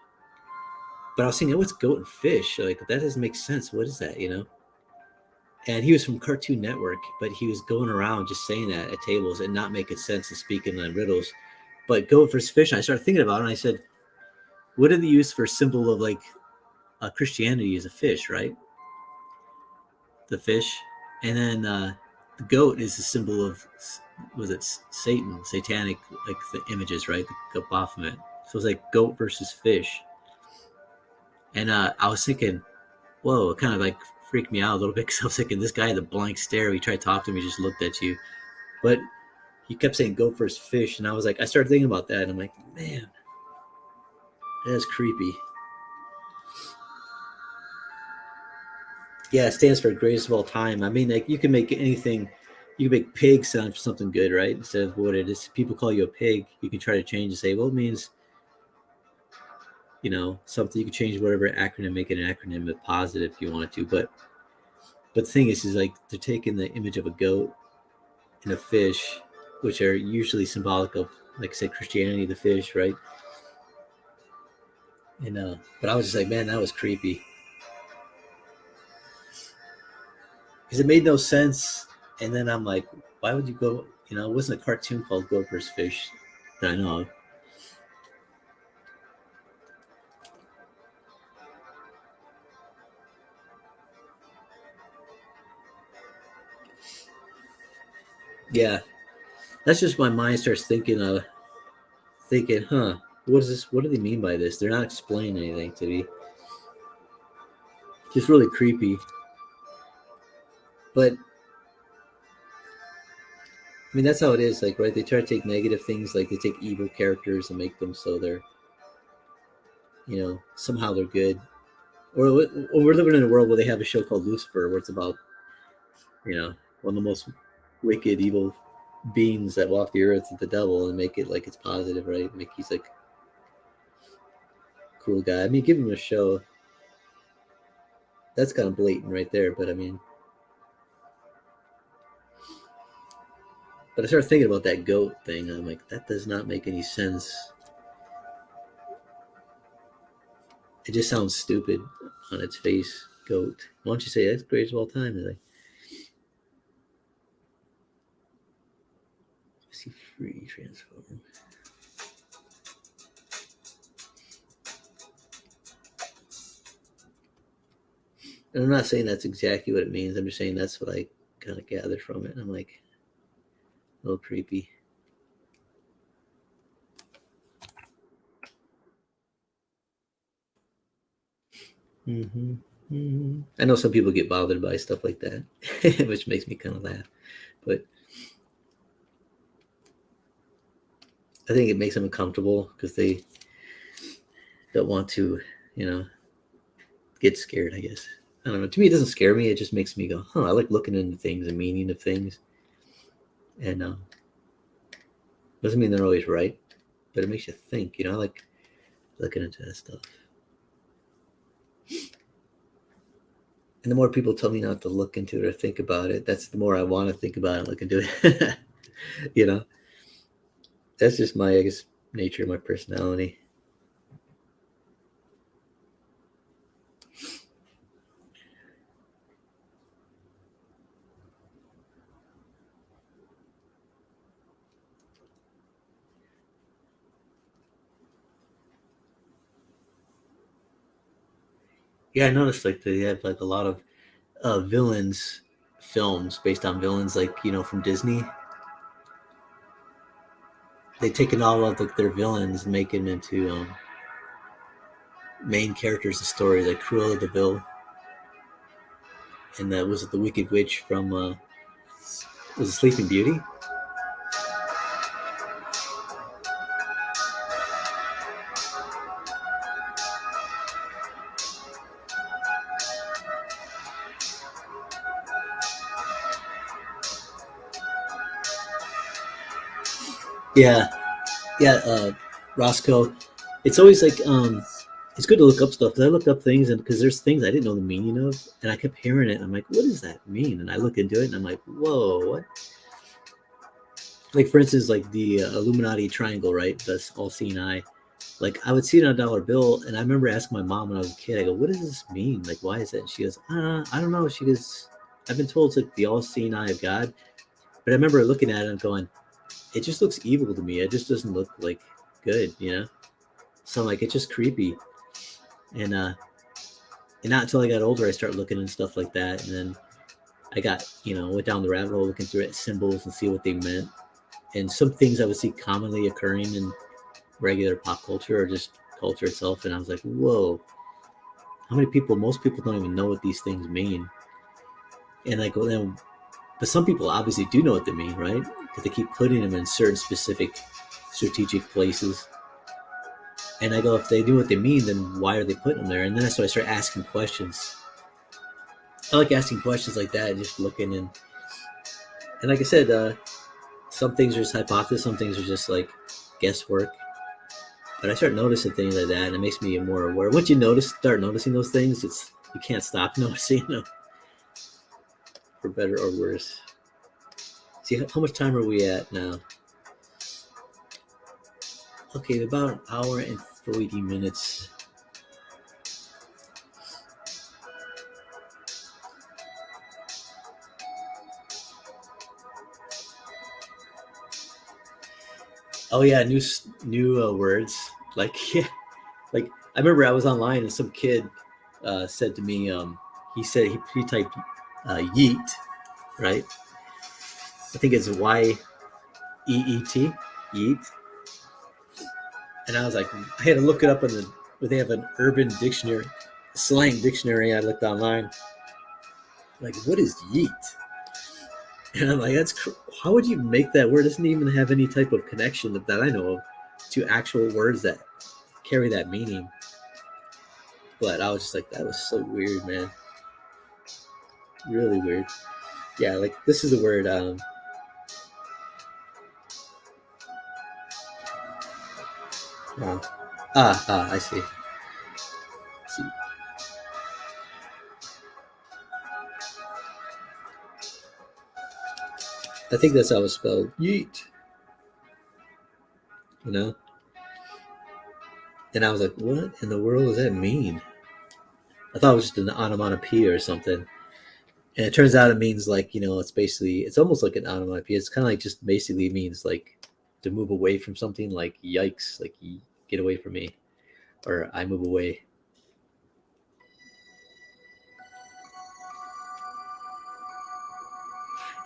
But I was thinking, what's goat and fish? Like that doesn't make sense. What is that? You know? And he was from Cartoon Network, but he was going around just saying that at tables and not making sense and speaking in riddles. But goat versus fish, and I started thinking about it, and I said, what do they use for a symbol of like Christianity is a fish, right? The fish. And then the goat is a symbol of, was it Satan, satanic, like the images, right? The Baphomet. So it's like goat versus fish. And I was thinking, whoa, it kind of like freaked me out a little bit because I was thinking, this guy had a blank stare. We tried to talk to him, he just looked at you. But he kept saying goat versus fish. And I was like, I started thinking about that. And I'm like, man, that's creepy. Yeah, it stands for greatest of all time. I mean, like you can make anything. You can make pig sound for something good, right? Instead of what it is. People call you a pig. You can try to change and say, well, it means, you know, something. You can change whatever acronym, make it an acronym, but positive if you want to. But the thing is like they're taking the image of a goat and a fish, which are usually symbolic of, like I said, Christianity, the fish, right? And but I was just like, man, that was creepy. Because it made no sense. And then I'm like, why would you go? You know, it wasn't a cartoon called Goat vs. Fish that I know of. Yeah, that's just my mind starts thinking, huh? What is this? What do they mean by this? They're not explaining anything to me. Just really creepy. But I mean, that's how it is. Like, right? They try to take negative things, like they take evil characters and make them so they're, you know, somehow they're good. Or we're living in a world where they have a show called Lucifer, where it's about, you know, one of the most wicked, evil beings that walk the earth with the devil and make it like it's positive, right? Make he's like a cool guy. I mean, give him a show. That's kind of blatant right there, but I mean, but I started thinking about that goat thing. I'm like, that does not make any sense. It just sounds stupid on its face. Goat. Why don't you say that's greatest of all time? Like, see, free transform. And I'm not saying that's exactly what it means. I'm just saying that's what I kind of gathered from it. And I'm like, a little creepy. Mm-hmm. Mm-hmm. I know some people get bothered by stuff like that, which makes me kind of laugh. But I think it makes them uncomfortable because they don't want to, you know, get scared, I guess. I don't know. To me, it doesn't scare me. It just makes me go, huh, I like looking into things and meaning of things. And doesn't mean they're always right, but it makes you think, you know, I like looking into that stuff. And the more people tell me not to look into it or think about it, that's the more I want to think about it and look into it. You know, that's just my, I guess, nature, my personality. Yeah, I noticed like they have like a lot of villains films based on villains, like, you know, from Disney. They taken all of like their villains and make them into main characters of stories, like Cruella de Vil, and that was it the Wicked Witch from was it Sleeping Beauty? Yeah, yeah. Roscoe. It's always like it's good to look up stuff because I looked up things and because there's things I didn't know the meaning of, and I kept hearing it. And I'm like, what does that mean? And I look into it and I'm like, whoa, what? Like for instance, like the Illuminati triangle, right? That's all seeing eye. Like I would see it on a dollar bill, and I remember asking my mom when I was a kid. I go, "What does this mean? Like, why is that?" And she goes, I don't know." She goes, "I've been told it's like the all-seeing eye of God." But I remember looking at it and going, "It just looks evil to me. It just doesn't look like good, you know." So I'm like, it's just creepy. And not until I got older, I started looking into stuff like that, and then I got, you know, went down the rabbit hole looking through it, symbols and see what they meant. And some things I would see commonly occurring in regular pop culture or just culture itself, and I was like, whoa, how many people? Most people don't even know what these things mean. And like, well, then, but some people obviously do know what they mean, right? Because they keep putting them in certain specific strategic places. And I go, if they knew what they mean, then why are they putting them there? And then so I start asking questions. I like asking questions like that, and just looking and like I said, some things are just hypothesis, some things are just like guesswork. But I start noticing things like that, and it makes me more aware. Once you start noticing those things, it's you can't stop noticing them, for better or worse. See, how much time are we at now? Okay, about an hour and 40 minutes. Oh yeah, new words. Like yeah, like I remember I was online and some kid said to me, he said he typed yeet, right? I think it's YEET, yeet. And I was like, I had to look it up where they have an urban dictionary, slang dictionary. I looked online, like, what is yeet? And I'm like, how would you make that word? It doesn't even have any type of connection that I know of to actual words that carry that meaning. But I was just like, that was so weird, man. Really weird. Yeah, like this is the word Oh. I see. See. I think that's how it's spelled. Yeet. You know? And I was like, what in the world does that mean? I thought it was just an onomatopoeia or something. And it turns out it means like, it's basically, it's almost like an onomatopoeia. It's kind of like just basically means like to move away from something, like yikes, like get away from me, or I move away.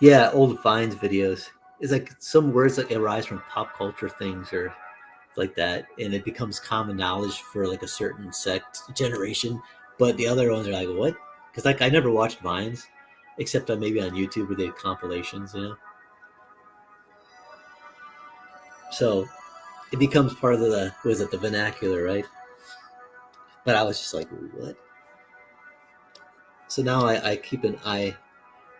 Yeah, old Vines videos. It's like some words like arise from pop culture things or like that, and it becomes common knowledge for like a certain sect generation. But the other ones are like, what? Because like I never watched Vines, except on maybe on YouTube where they had compilations. So it becomes part of the was it the vernacular, right? But I was just like, what? So now I keep an eye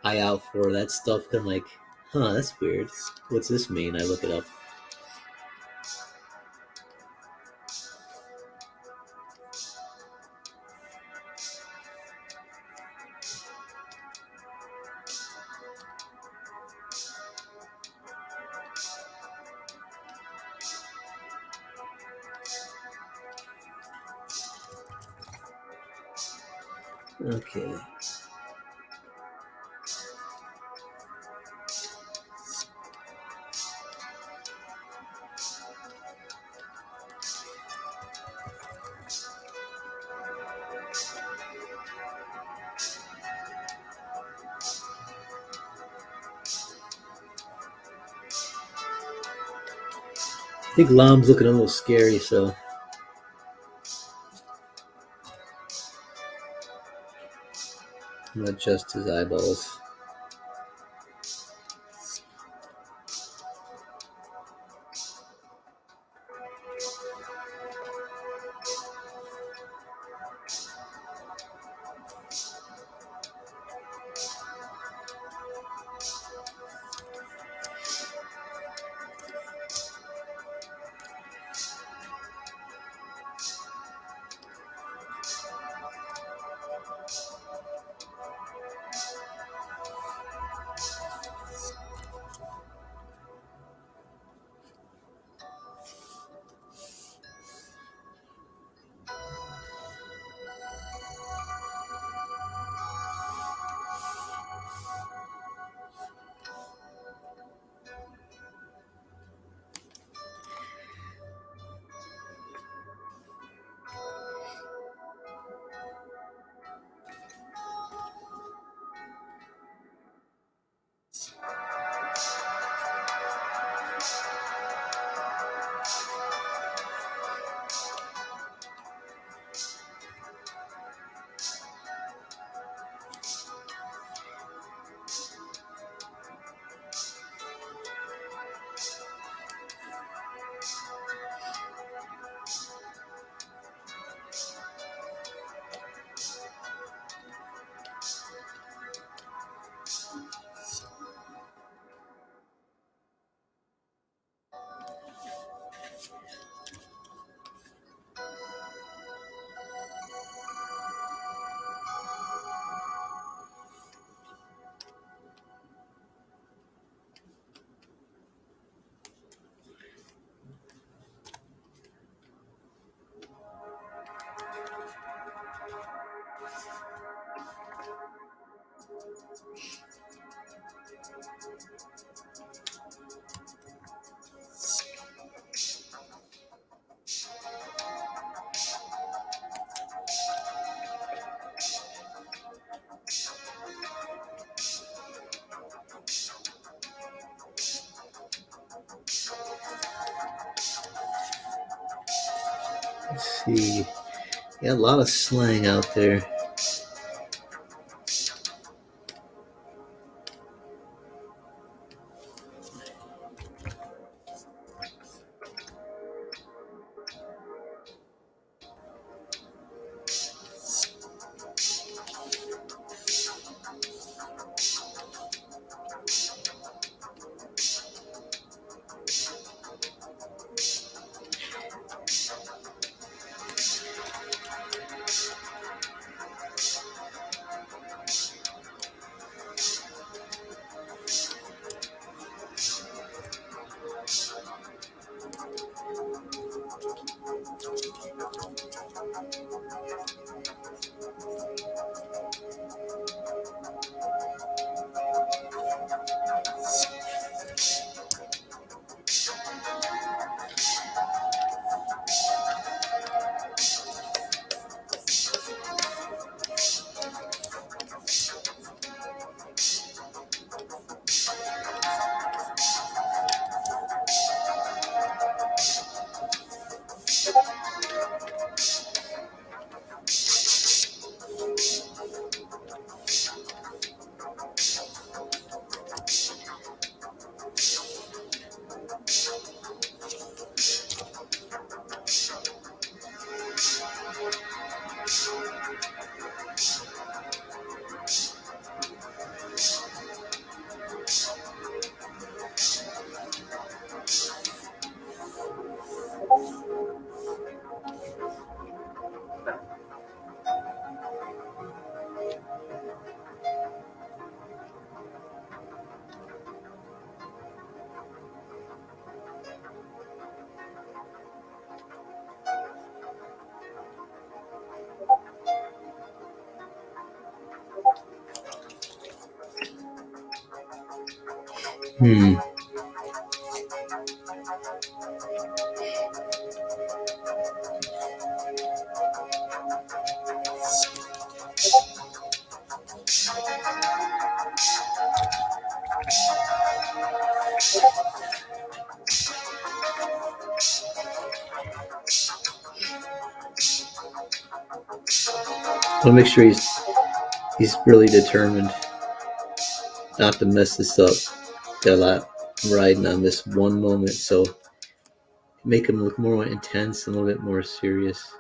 out for that stuff. I'm like, huh, that's weird. What's this mean? I look it up. Okay. I think Lom's looking a little scary, so I'm gonna adjust his eyeballs. Let's see. Yeah, a lot of slang out there. Hmm. I'll make sure he's really determined not to mess this up. Got a lot riding on this one moment, so make him look more intense and a little bit more serious.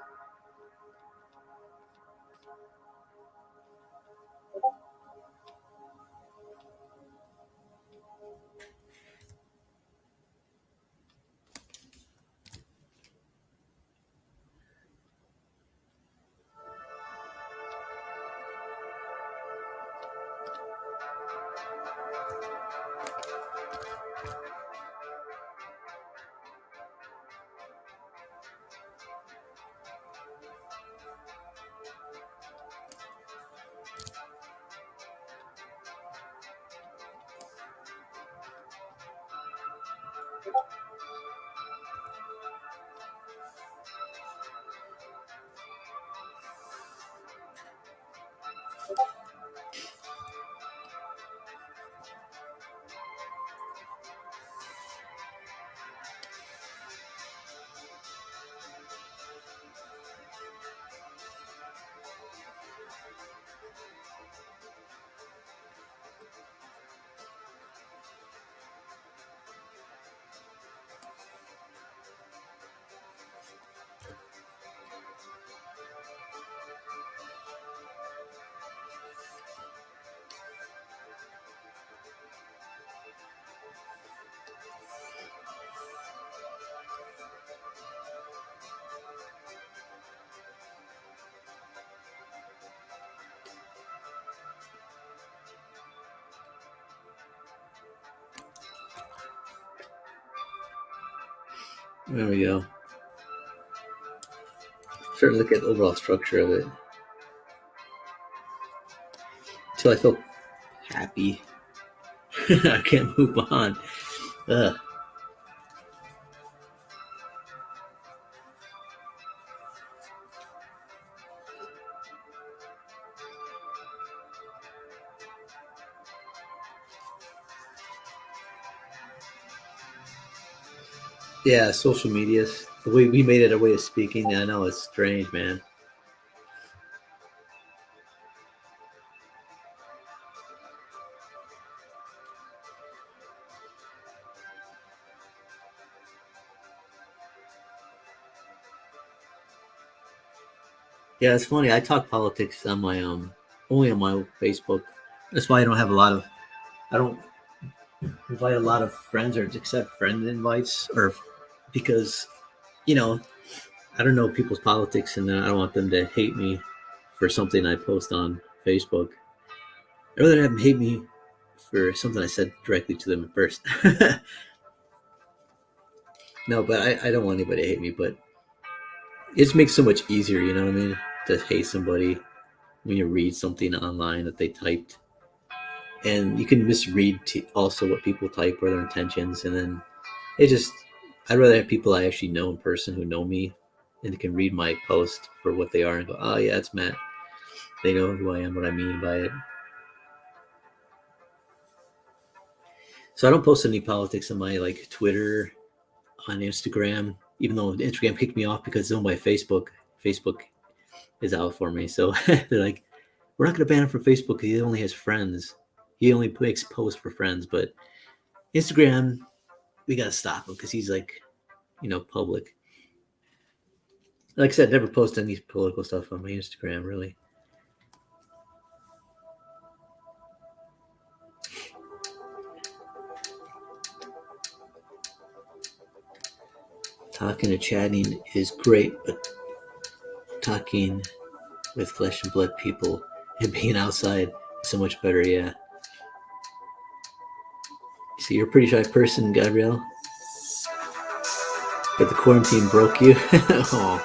There we go. Starting to look at the overall structure of it until I feel happy. I can't move on. Ugh. Yeah, social medias. The way we made it a way of speaking. I know it's strange, man. Yeah, it's funny. I talk politics on my only on my Facebook. That's why I don't have a lot of. I don't invite a lot of friends or accept friend invites, or because you know I don't know people's politics, and I don't want them to hate me for something I post on Facebook. I'd rather have them hate me for something I said directly to them first. No, but I don't want anybody to hate me. But it just makes it so much easier, you know what I mean, to hate somebody when you read something online that they typed, and you can misread also what people type or their intentions, and then it just I'd rather have people I actually know in person who know me and can read my post for what they are and go, oh yeah, it's Matt. They know who I am, what I mean by it. So I don't post any politics on my like Twitter, on Instagram, even though Instagram kicked me off because it's owned by Facebook. Facebook is out for me, so they're like, we're not going to ban him from Facebook because he only has friends. He only makes posts for friends, but Instagram, we got to stop him because he's like, public. Like I said, never post any political stuff on my Instagram, really. Talking and chatting is great, but talking with flesh and blood people and being outside is so much better, yeah. So you're a pretty shy person, Gabrielle, but the quarantine broke you. Oh,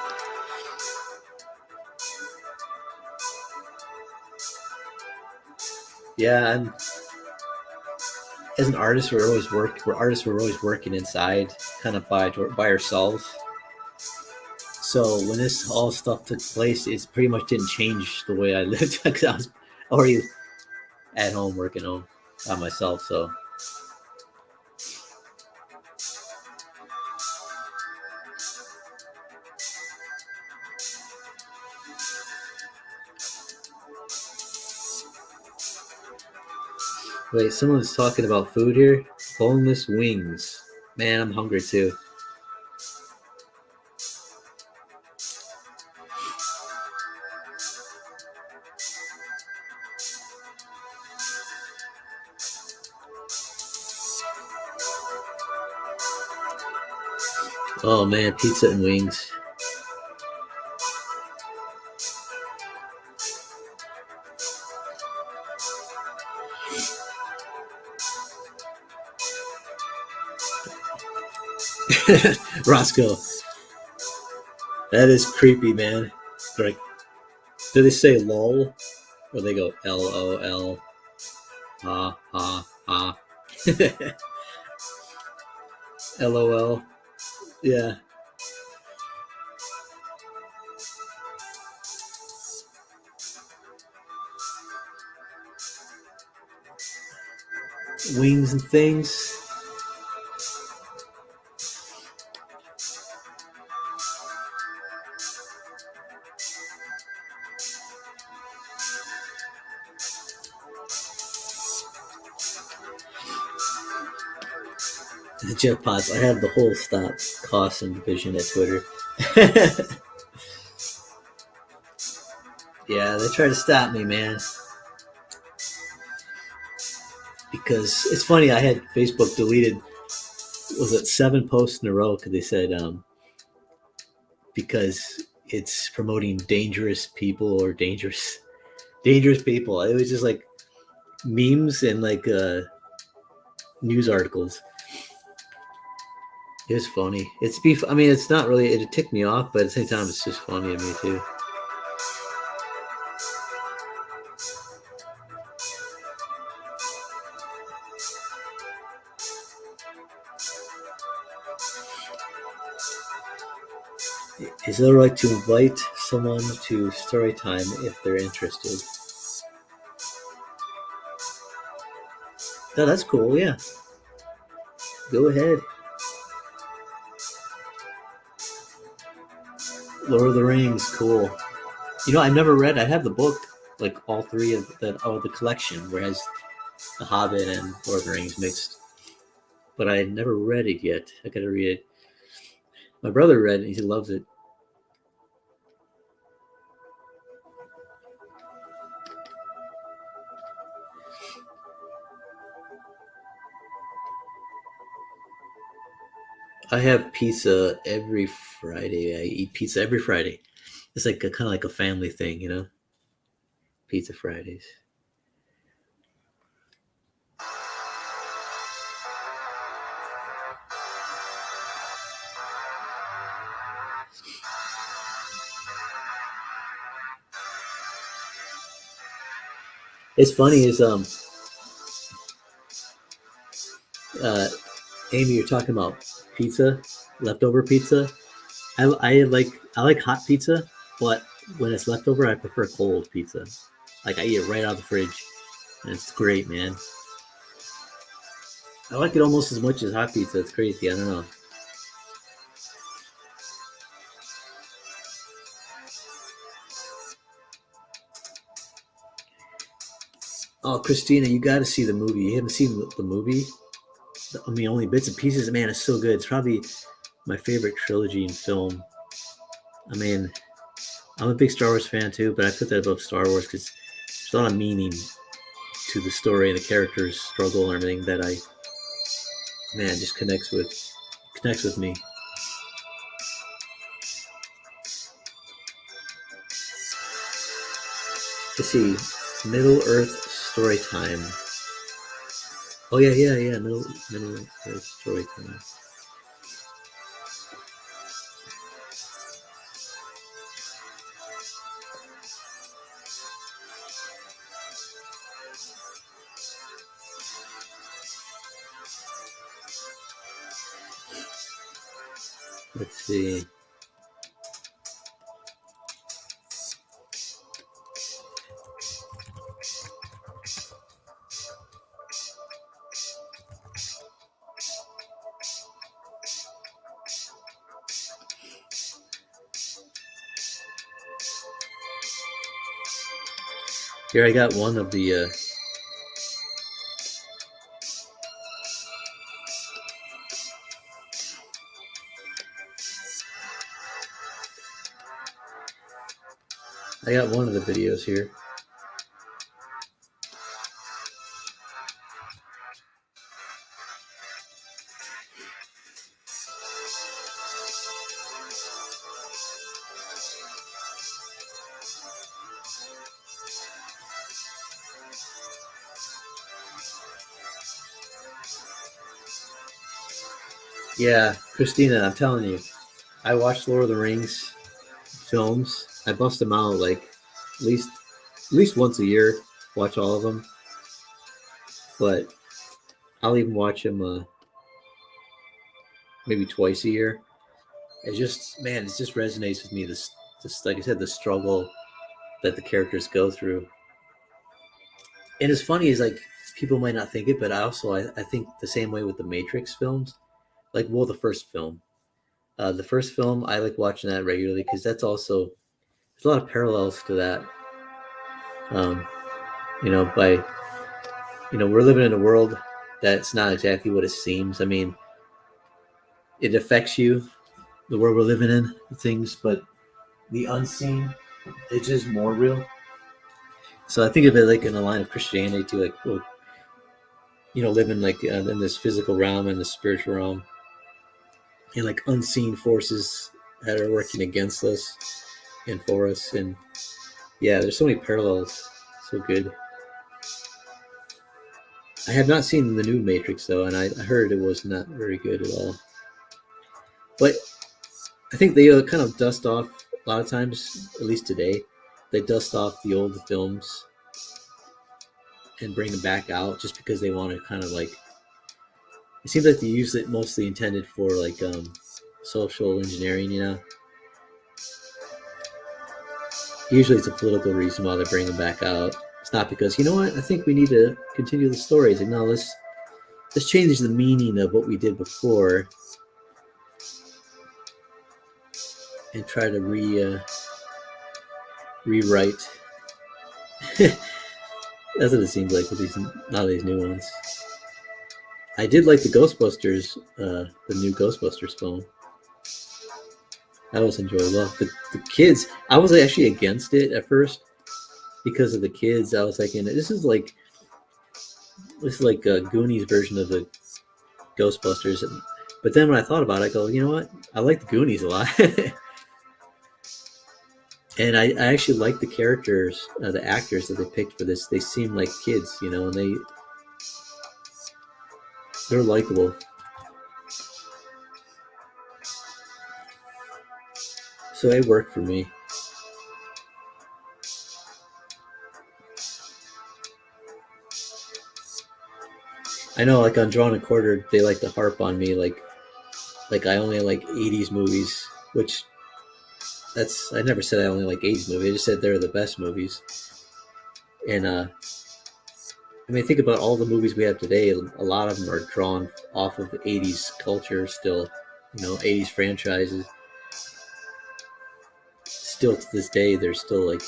yeah, as an artist, we're artists. We're always working inside, kind of by ourselves. So when this all stuff took place, it pretty much didn't change the way I lived because I was already at home working home by myself. So wait, someone's talking about food here. Boneless wings. Man, I'm hungry too. Oh man, pizza and wings. Roscoe, that is creepy, man. Like, do they say lol or they go LOL? Ha ha ha. LOL. Yeah. Wings and things. The jetpods. I have the whole stop cost and division at Twitter. Yeah, they try to stop me, man. Because it's funny, I had Facebook deleted, was it 7 posts in a row because they said because it's promoting dangerous people or dangerous people. It was just like memes and like news articles. It was funny. I mean, it's not really. It ticked me off, but at the same time, it's just funny to me too. Is it alright to invite someone to story time if they're interested? Oh, that's cool. Yeah, go ahead. Lord of the Rings, cool. You know, I never read. I have the book, like all three of the collection, where it has The Hobbit and Lord of the Rings mixed. But I never read it yet. I gotta read it. My brother read it. And he loves it. I have pizza every Friday. I eat pizza every Friday. It's like kind of like a family thing, you know. Pizza Fridays. It's funny is uh, Amy, you're talking about pizza, leftover pizza. I like hot pizza, but when it's leftover, I prefer cold pizza. Like I eat it right out of the fridge, and it's great, man. I like it almost as much as hot pizza. It's crazy. I don't know. Oh, Christina, you got to see the movie. You haven't seen the movie? I mean, only bits and pieces. Man, it's so good. It's probably my favorite trilogy in film. I mean, I'm a big Star Wars fan too, but I put that above Star Wars because there's a lot of meaning to the story and the characters' struggle and everything that just connects with me. Let's see, Middle Earth story time. Oh yeah. Middle Earth story time. Let's see. Here I got one of the I got one of the videos here. Yeah, Christina, I'm telling you, I watched Lord of the Rings films. I bust them out like at least once a year. Watch all of them, but I'll even watch them maybe twice a year. It just, man, it just resonates with me. This like I said, the struggle that the characters go through. And as funny as like people might not think it, but I think the same way with the Matrix films. Like, well, the first film. The first film, I like watching that regularly because that's also there's a lot of parallels to that. Um, we're living in a world that's not exactly what it seems. I mean, it affects you, the world we're living in, things, but the unseen, it's just more real. So I think of it like in the line of Christianity too, like, well, living like in this physical realm and the spiritual realm, and like unseen forces that are working against us and for us. And yeah, there's so many parallels. So good. I have not seen the new Matrix though, and I heard it was not very good at all. But I think they kind of dust off a lot of times, at least today. They dust off the old films and bring them back out just because they want to kind of like. It seems like they use it mostly intended for like social engineering, Usually it's a political reason why they bring them back out. It's not because, you know what, I think we need to continue the stories. Like, no, let's change the meaning of what we did before and try to rewrite. That's what it seems like with these new ones. I did like the Ghostbusters, the new Ghostbusters film. That was enjoyable. The kids, I was actually against it at first because of the kids. I was like, this is like a Goonies version of the Ghostbusters. But then when I thought about it, I go, you know what? I like the Goonies a lot. And I actually like the characters, the actors that they picked for this. They seem like kids, and they're likable. So it worked for me. I know, like on Drawn and Quartered, they like to harp on me, like I only like 80s movies, which I never said I only like 80s movies. I just said they're the best movies. And I mean, think about all the movies we have today. A lot of them are drawn off of the 80s culture still, 80s franchises. Still to this day, they're still like,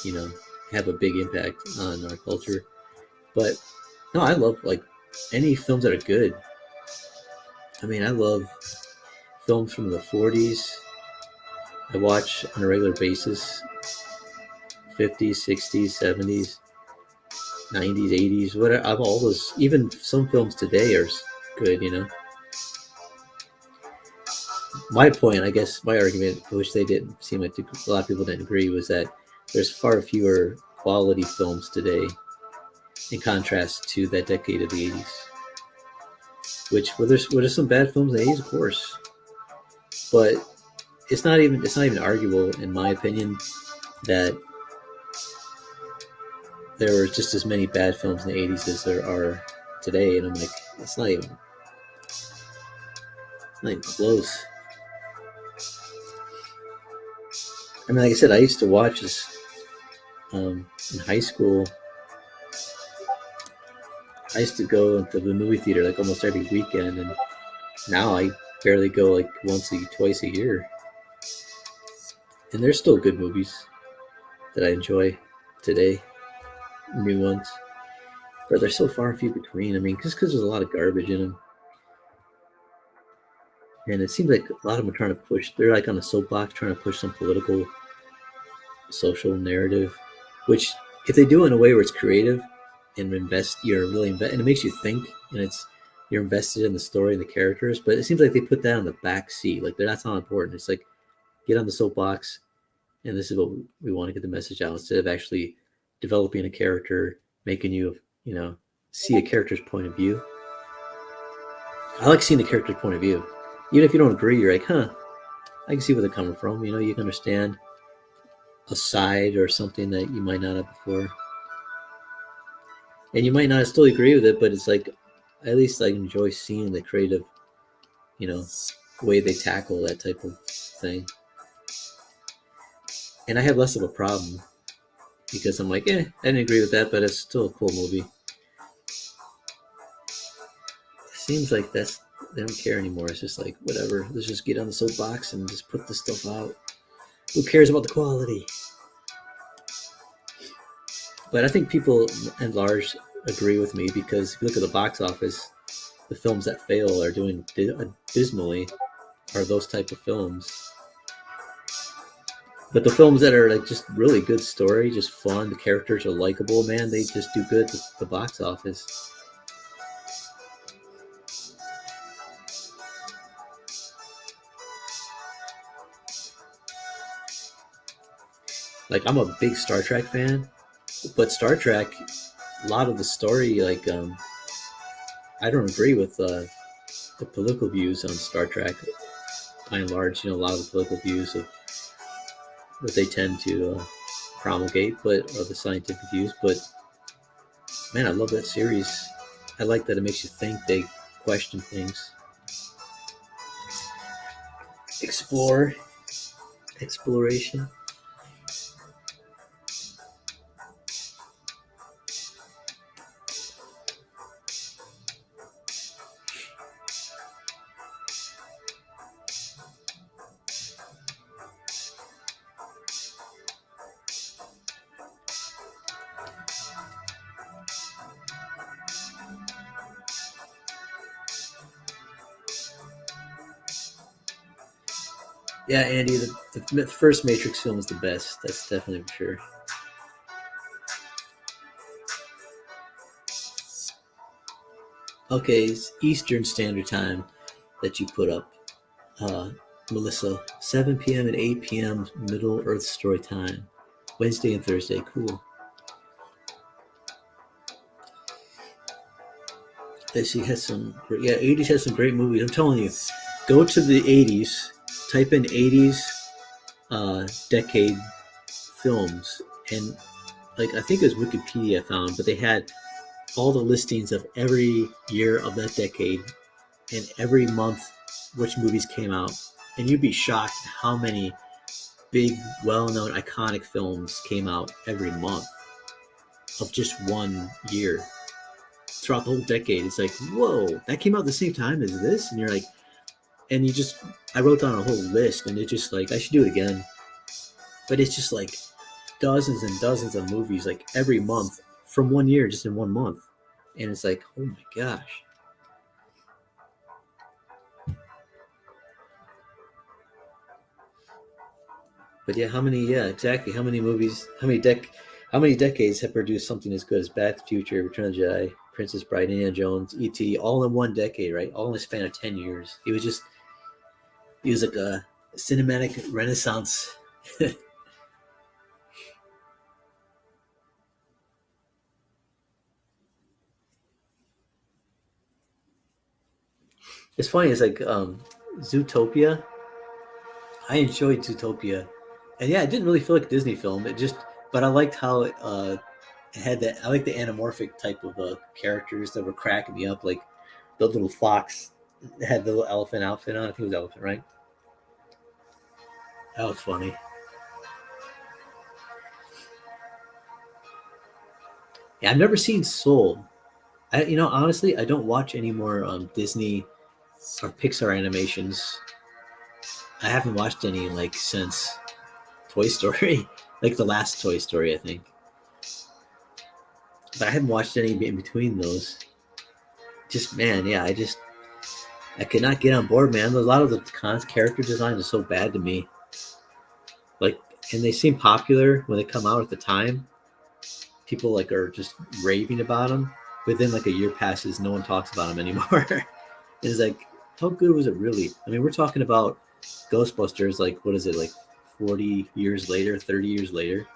have a big impact on our culture. But no, I love like any films that are good. I mean, I love films from the 40s. I watch on a regular basis. 50s, 60s, 70s, 90s, 80s, whatever. I'm all those. Even some films today are good. My point, I guess, my argument, which they didn't seem like a lot of people didn't agree, was that there's far fewer quality films today in contrast to that decade of the 80s. Which, were there some bad films in the 80s? Of course. But it's not even arguable, in my opinion, that there were just as many bad films in the 80s as there are today. And I'm like, it's not even close. I mean, like I said, I used to watch this in high school. I used to go to the movie theater like almost every weekend, and now I barely go like twice a year. And there's still good movies that I enjoy today, new ones, but they're so far and few between. I mean, just because there's a lot of garbage in them, and it seems like a lot of them are trying to push. They're like on a soapbox trying to push some political, social narrative, which if they do it in a way where it's creative and you're really and it makes you think, and you're invested in the story and the characters. But it seems like they put that on the back seat, like that's not important. It's like get on the soapbox, and this is what we want to get the message out, instead of actually developing a character, making you see a character's point of view. I like seeing the character's point of view, even if you don't agree. You're like, huh, I can see where they're coming from. You can understand a side or something that you might not have before, and you might not still agree with it, but it's like at least I enjoy seeing the creative, you know, way they tackle that type of thing. And I have less of a problem because I'm like, I didn't agree with that, but it's still a cool movie. It seems like they don't care anymore. It's just like, whatever, let's just get on the soapbox and just put this stuff out. Who cares about the quality? But I think people at large agree with me, because if you look at the box office, the films that fail are doing dismally are those type of films. But the films that are like just really good story, just fun, the characters are likable, man, they just do good at the box office. Like, I'm a big Star Trek fan, but Star Trek, a lot of the story, like, I don't agree with the political views on Star Trek. By and large, a lot of the political views of what they tend to promulgate, but or the scientific views. But man, I love that series. I like that it makes you think. They question things, exploration. Yeah, Andy, the first Matrix film is the best. That's definitely for sure. Okay, it's Eastern Standard Time that you put up, Melissa. 7 p.m. and 8 p.m. Middle Earth Story Time. Wednesday and Thursday. Cool. She has some great, 80s has some great movies. I'm telling you, go to the 80s, type in 80s decade films, and like I think it was Wikipedia I found, but they had all the listings of every year of that decade and every month which movies came out, and you'd be shocked at how many big, well-known, iconic films came out every month of just one year throughout the whole decade. It's like, whoa, that came out at the same time as this, and you're like, and I wrote down a whole list, and it's just like I should do it again, but it's just like dozens and dozens of movies like every month from one year, just in one month, and it's like, oh my gosh. But yeah, exactly, how many movies, how many decades have produced something as good as Back to the Future, Return of the Jedi, Princess Bride, Indiana Jones, E.T., all in one decade, right? All in a span of 10 years. He was like a cinematic renaissance. It's funny, it's like Zootopia. I enjoyed Zootopia. And yeah, it didn't really feel like a Disney film. But I liked how it had that. I like the anamorphic type of characters that were cracking me up, like the little fox had the little elephant outfit on. I think it was elephant, right? That was funny. Yeah, I've never seen Soul. Honestly, I don't watch any more Disney or Pixar animations. I haven't watched any like since Toy Story, like the last Toy Story, I think. But I haven't watched any in between those. Just man, yeah, I could not get on board, man. A lot of the character design is so bad to me. Like, and they seem popular when they come out at the time. People like are just raving about them. But then like a year passes, no one talks about them anymore. It's like, how good was it really? I mean, we're talking about Ghostbusters. Like, what is it? Like 40 years later, 30 years later.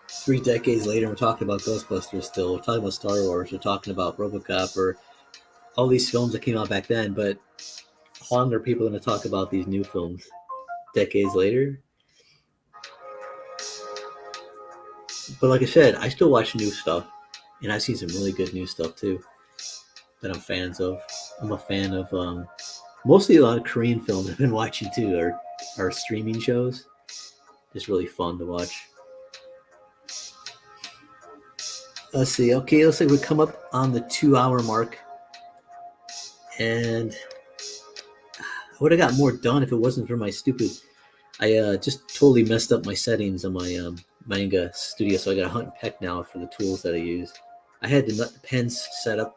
3 decades later, we're talking about Ghostbusters still. We're talking about Star Wars. We're talking about RoboCop or all these films that came out back then. But how long are people going to talk about these new films decades later? But like I said, I still watch new stuff, and I've seen some really good new stuff too that I'm fans of. I'm a fan of mostly a lot of Korean films I've been watching too, or streaming shows. It's really fun to watch. Let's see. Okay, looks like we come up on the 2 hour mark, and I would have got more done if it wasn't for my stupid. I just totally messed up my settings on my manga studio, so I got a hunt and peck now for the tools that I use. I had the pens set up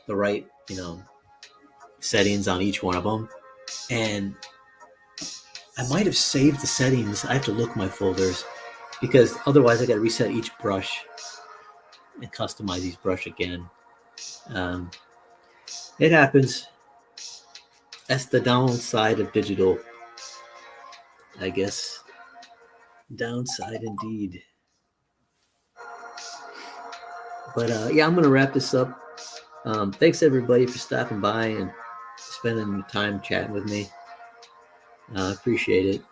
the right, settings on each one of them, and I might have saved the settings. I have to look my folders because otherwise I got to reset each brush and customize each brush again. Um, it happens. That's the downside of digital, I guess. Downside indeed. But yeah, I'm gonna wrap this up. Thanks everybody for stopping by and spending time chatting with me. I appreciate it.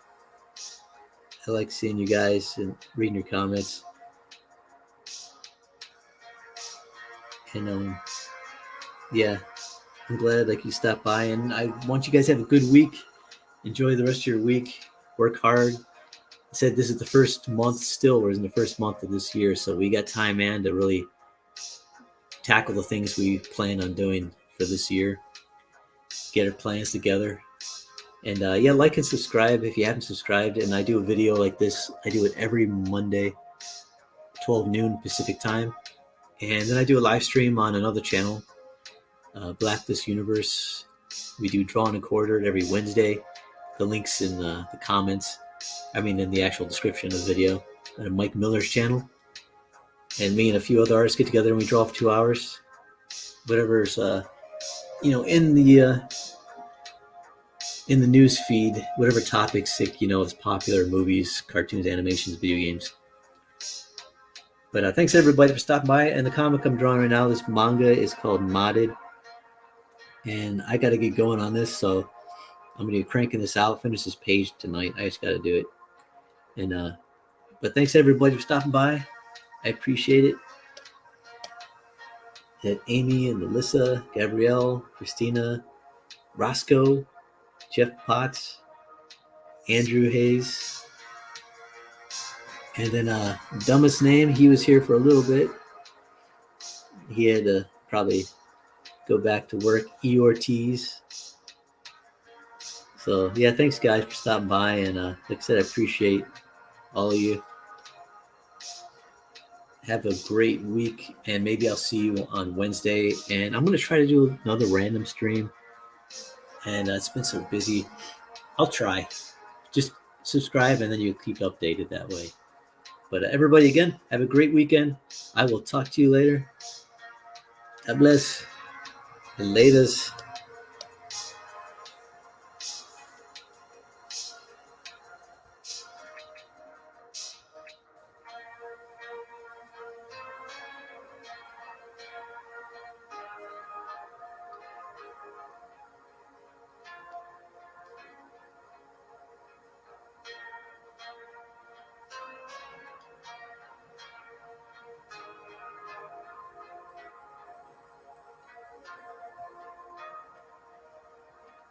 I like seeing you guys and reading your comments. And yeah, I'm glad like you stopped by, and I want you guys to have a good week. Enjoy the rest of your week. Work hard. I said this is the first month still. We're in the first month of this year, so we got time, man, to really tackle the things we plan on doing for this year. Get our plans together. And yeah, like and subscribe if you haven't subscribed. And I do a video like this. I do it every Monday, 12 noon Pacific time. And then I do a live stream on another channel, Blacklist Universe. We do Drawn and Quartered every Wednesday. The link's in the comments. I mean, in the actual description of the video. On Mike Miller's channel. And me and a few other artists get together and we draw for 2 hours. Whatever's, in the news feed, whatever topics is popular, movies, cartoons, animations, video games. But thanks everybody for stopping by. And the comic I'm drawing right now, this manga is called Modded, and I got to get going on this, so I'm gonna be cranking this out, finish this page tonight. I just got to do it. And but thanks everybody for stopping by. I appreciate it. That Amy and Melissa, Gabrielle, Christina, Roscoe, Jeff Potts, Andrew Hayes, and then dumbest name, he was here for a little bit. He had to probably go back to work. E. Ortiz. So yeah, thanks guys for stopping by, and like I said, I appreciate all of you. Have a great week, and maybe I'll see you on Wednesday. And I'm gonna try to do another random stream. And it's been so busy. I'll try. Just subscribe, and then you'll keep updated that way. But everybody, again, have a great weekend. I will talk to you later. God bless. And laters.